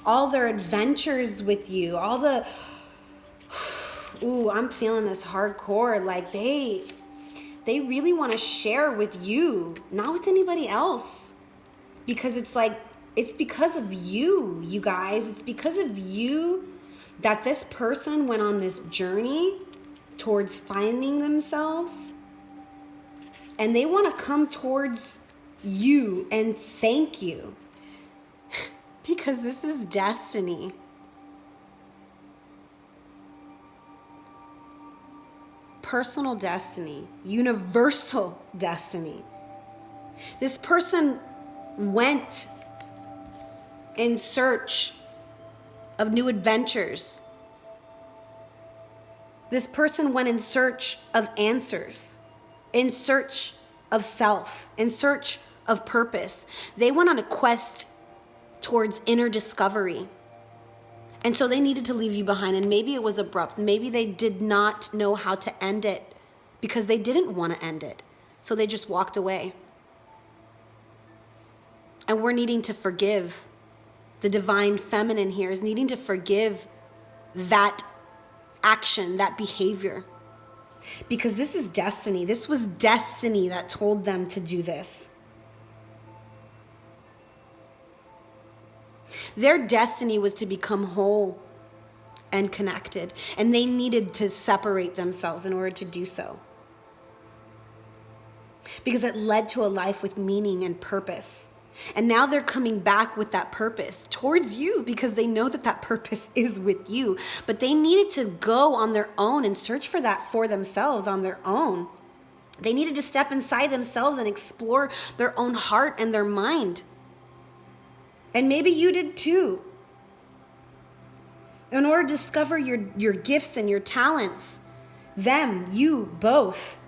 all their adventures with you, all the, ooh, I'm feeling this hardcore. Like they really want to share with you, not with anybody else. Because it's like, it's because of you, you guys. It's because of you that this person went on this journey towards finding themselves. And they want to come towards you and thank you. Because this is destiny. Personal destiny. Universal destiny. This person went in search of new adventures. This person went in search of answers, in search of self, in search of purpose. They went on a quest towards inner discovery. And so they needed to leave you behind. And maybe it was abrupt. Maybe they did not know how to end it because they didn't want to end it. So they just walked away. And we're needing to forgive. The divine feminine here is needing to forgive that action, that behavior. Because this is destiny. This was destiny that told them to do this. Their destiny was to become whole and connected. And they needed to separate themselves in order to do so. Because it led to a life with meaning and purpose. And now they're coming back with that purpose towards you because they know that that purpose is with you. But they needed to go on their own and search for that for themselves on their own. They needed to step inside themselves and explore their own heart and their mind. And maybe you did too. In order to discover your gifts and your talents, you both.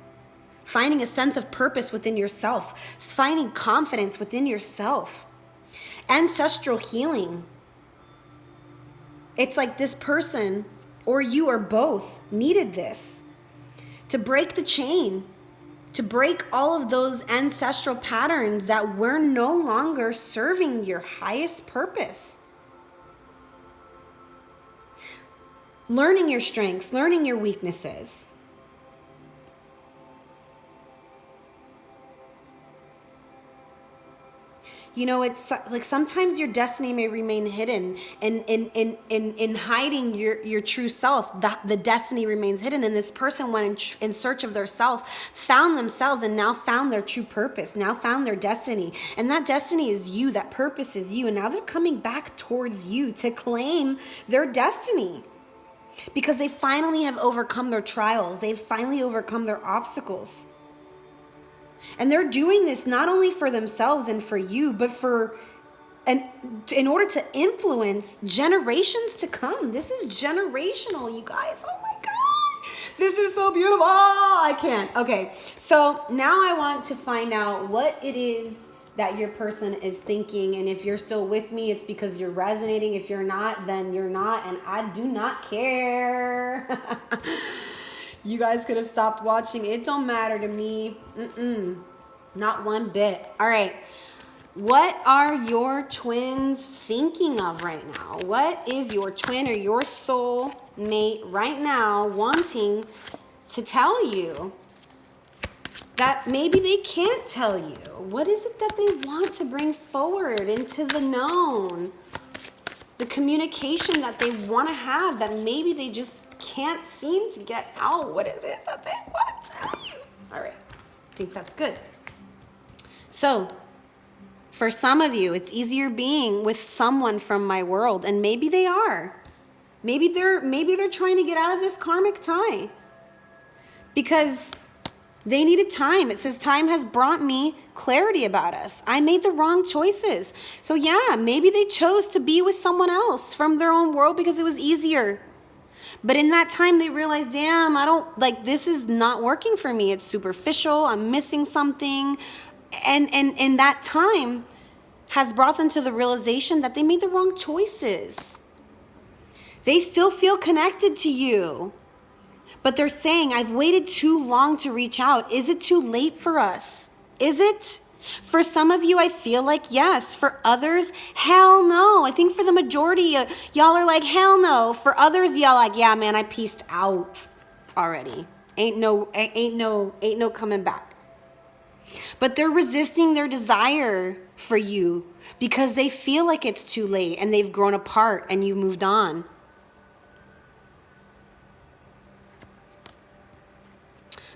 Finding a sense of purpose within yourself. Finding confidence within yourself. Ancestral healing. It's like this person, or you or both, needed this. To break the chain. To break all of those ancestral patterns that were no longer serving your highest purpose. Learning your strengths. Learning your weaknesses. You know, it's like sometimes your destiny may remain hidden, and in hiding your true self, the destiny remains hidden. And this person went in search of their self, found themselves, and now found their true purpose, now found their destiny. And that destiny is you, that purpose is you. And now they're coming back towards you to claim their destiny. Because they finally have overcome their trials. They've finally overcome their obstacles. And they're doing this not only for themselves and for you, but in order to influence generations to come. This is generational, you guys. Oh my God. This is so beautiful. I can't. Okay. So now I want to find out what it is that your person is thinking. And if you're still with me, it's because you're resonating. If you're not, then you're not. And I do not care. You guys could have stopped watching. It don't matter to me. Not one bit. All right. What are your twins thinking of right now? What is your twin or your soul mate right now wanting to tell you that maybe they can't tell you? What is it that they want to bring forward into the known? The communication that they want to have that maybe they just can't seem to get out. What is it that they want to tell you? All right. I think that's good. So, for some of you, it's easier being with someone from my world, and maybe they are. Maybe they're trying to get out of this karmic tie because they needed time. It says time has brought me clarity about us. I made the wrong choices. So yeah, maybe they chose to be with someone else from their own world because it was easier. But in that time they realized, damn, this is not working for me. It's superficial. I'm missing something. And that time has brought them to the realization that they made the wrong choices. They still feel connected to you. But they're saying, I've waited too long to reach out. Is it too late for us? Is it? For some of you, I feel like yes. For others, hell no. I think for the majority, y'all are like, hell no. For others, y'all like, yeah, man, I pieced out already. Ain't no coming back. But they're resisting their desire for you because they feel like it's too late and they've grown apart and you moved on.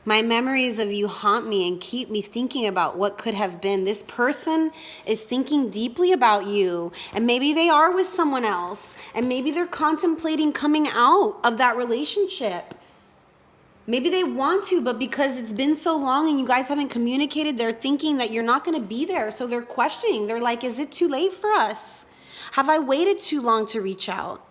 My memories of you haunt me and keep me thinking about what could have been. This person is thinking deeply about you, and maybe they are with someone else, and maybe they're contemplating coming out of that relationship. Maybe they want to, but because it's been so long and you guys haven't communicated, they're thinking that you're not going to be there. So they're questioning. They're like, is it too late for us? Have I waited too long to reach out?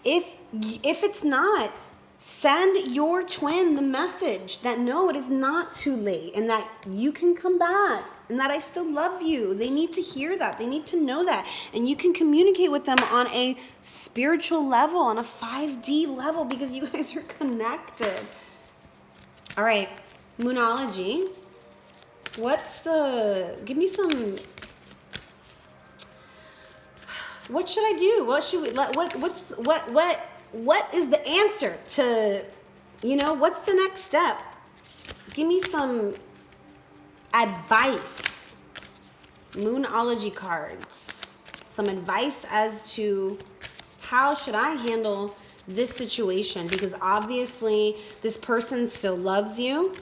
If it's not, send your twin the message that no, it is not too late and that you can come back and that I still love you. They need to hear that. They need to know that. And you can communicate with them on a spiritual level, on a 5D level, because you guys are connected. All right, Moonology. Give me some, what should I do? What should we, what is the answer to, what's the next step? Give me some advice. Moonology cards. Some advice as to how should I handle this situation? Because obviously this person still loves you,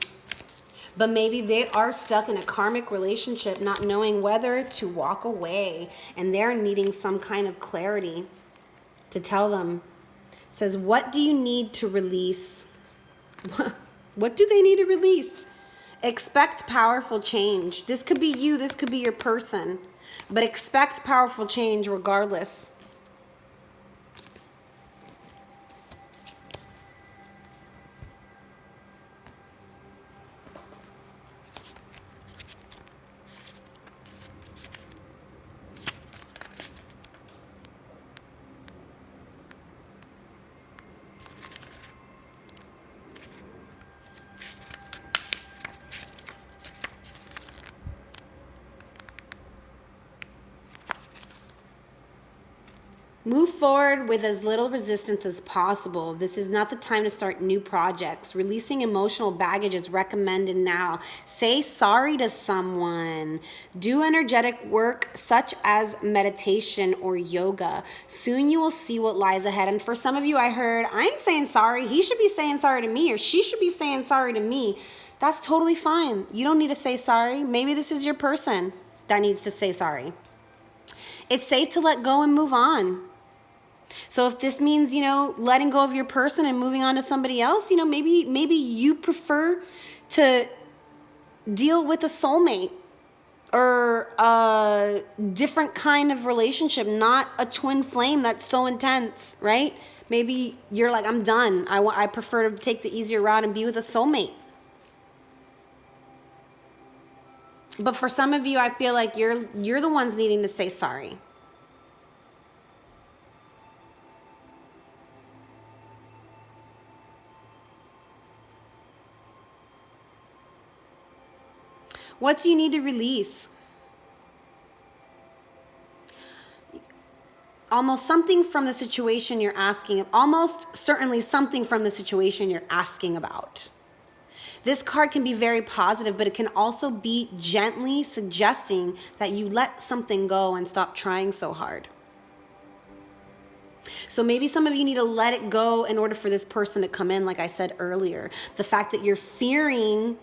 but maybe they are stuck in a karmic relationship, not knowing whether to walk away, and they're needing some kind of clarity to tell them. It says, what do you need to release? What do they need to release? Expect powerful change. This could be you, this could be your person, but expect powerful change regardless. Move forward with as little resistance as possible. This is not the time to start new projects. Releasing emotional baggage is recommended now. Say sorry to someone. Do energetic work such as meditation or yoga. Soon you will see what lies ahead. And for some of you, I heard, I ain't saying sorry. He should be saying sorry to me, or she should be saying sorry to me. That's totally fine. You don't need to say sorry. Maybe this is your person that needs to say sorry. It's safe to let go and move on. So if this means, letting go of your person and moving on to somebody else, maybe you prefer to deal with a soulmate or a different kind of relationship, not a twin flame that's so intense, right? Maybe you're like, I'm done. I prefer to take the easier route and be with a soulmate. But for some of you, I feel like you're the ones needing to say sorry. What do you need to release? Almost something from the situation you're asking, almost certainly something from the situation you're asking about. This card can be very positive, but it can also be gently suggesting that you let something go and stop trying so hard. So maybe some of you need to let it go in order for this person to come in, like I said earlier. The fact that you're fearing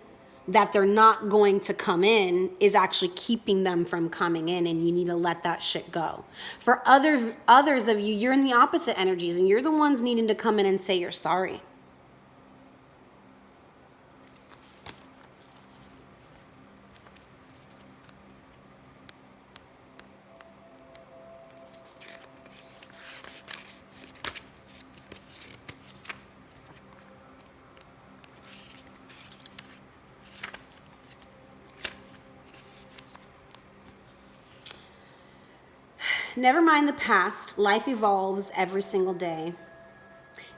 that they're not going to come in is actually keeping them from coming in, and you need to let that shit go. For others of you, you're in the opposite energies, and you're the ones needing to come in and say you're sorry. Never mind the past. Life evolves every single day.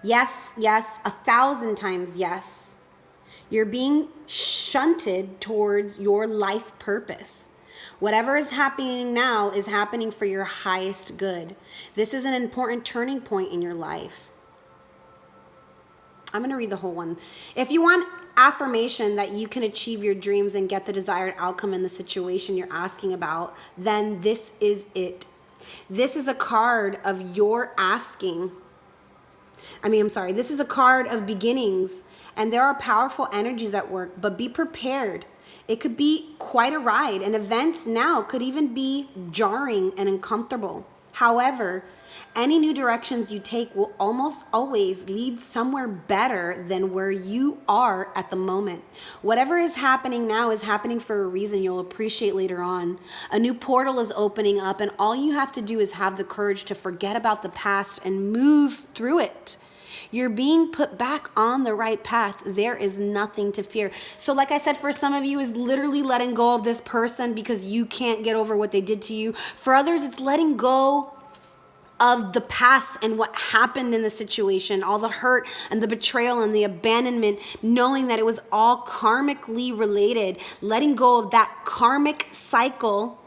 Yes, yes, 1,000 times yes. You're being shunted towards your life purpose. Whatever is happening now is happening for your highest good. This is an important turning point in your life. I'm going to read the whole one. If you want affirmation that you can achieve your dreams and get the desired outcome in the situation you're asking about, then this is it. This is a card of your asking. This is a card of beginnings, and there are powerful energies at work, but be prepared. It could be quite a ride, and events now could even be jarring and uncomfortable. However, any new directions you take will almost always lead somewhere better than where you are at the moment. Whatever is happening now is happening for a reason you'll appreciate later on. A new portal is opening up, and all you have to do is have the courage to forget about the past and move through it. You're being put back on the right path. There is nothing to fear. So like I said, for some of you, is literally letting go of this person because you can't get over what they did to you. For others, it's letting go of the past and what happened in the situation, all the hurt and the betrayal and the abandonment, knowing that it was all karmically related, letting go of that karmic cycle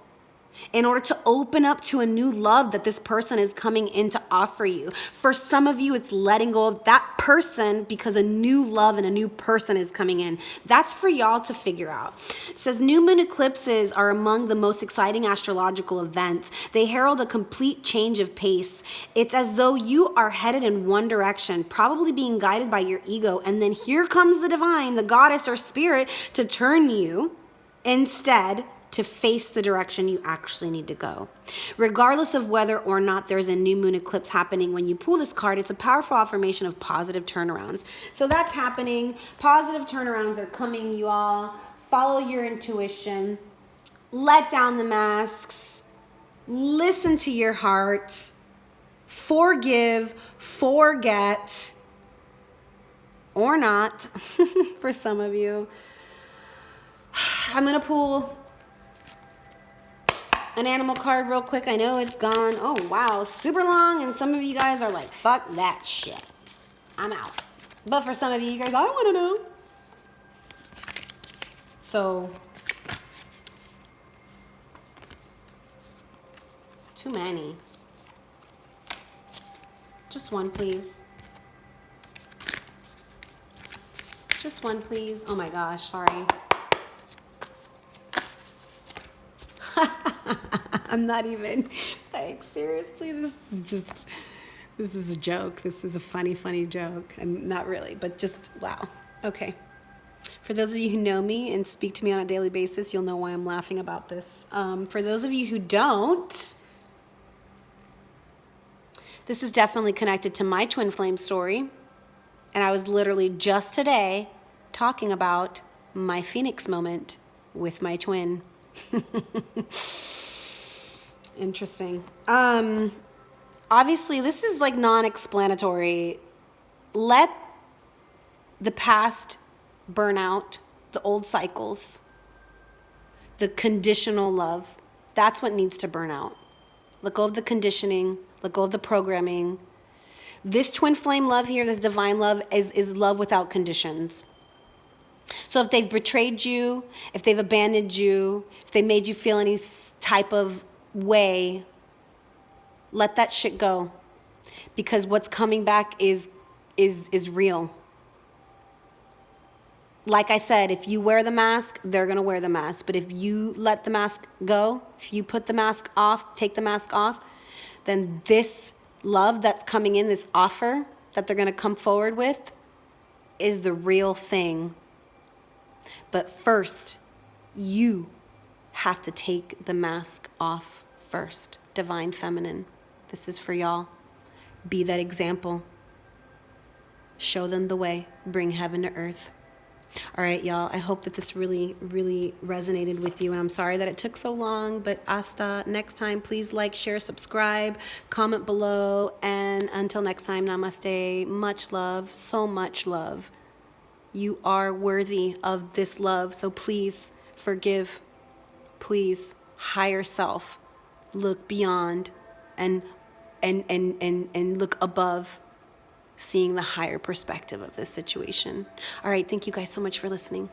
in order to open up to a new love that this person is coming in to offer you. For some of you, it's letting go of that person because a new love and a new person is coming in. That's for y'all to figure out. It says new moon eclipses are among the most exciting astrological events. They herald a complete change of pace. It's as though you are headed in one direction, probably being guided by your ego, and then here comes the divine, the goddess or spirit, to turn you instead to face the direction you actually need to go. Regardless of whether or not there's a new moon eclipse happening, when you pull this card, it's a powerful affirmation of positive turnarounds. So that's happening. Positive turnarounds are coming, you all. Follow your intuition. Let down the masks. Listen to your heart. Forgive, forget, or not, for some of you. I'm going to pull an animal card real quick. I know it's gone. Oh, wow. Super long. And some of you guys are like, fuck that shit. I'm out. But for some of you guys, I want to know. So, too many. Just one, please. Just one, please. Oh my gosh. Sorry. I'm not even, like, seriously, this is a joke. This is a funny joke. I'm not really, but just, wow. Okay. For those of you who know me and speak to me on a daily basis, you'll know why I'm laughing about this. For those of you who don't, this is definitely connected to my twin flame story. And I was literally just today talking about my Phoenix moment with my twin. Interesting. Obviously, this is like non-explanatory. Let the past burn out, the old cycles, the conditional love. That's what needs to burn out. Let go of the conditioning, let go of the programming. This twin flame love here, this divine love, is love without conditions. So if they've betrayed you, if they've abandoned you, if they made you feel any type of way, let that shit go. Because what's coming back is real. Like I said, if you wear the mask, they're going to wear the mask. But if you let the mask go, if you put the mask off, take the mask off, then this love that's coming in, this offer that they're going to come forward with, is the real thing. But first, you have to take the mask off first. Divine Feminine, this is for y'all. Be that example. Show them the way. Bring heaven to earth. All right, y'all. I hope that this really, really resonated with you. And I'm sorry that it took so long, but hasta next time. Please like, share, subscribe, comment below. And until next time, namaste. Much love, so much love. You are worthy of this love. So please forgive. Please, higher self. Look beyond and look above, seeing the higher perspective of this situation. All right, thank you guys so much for listening.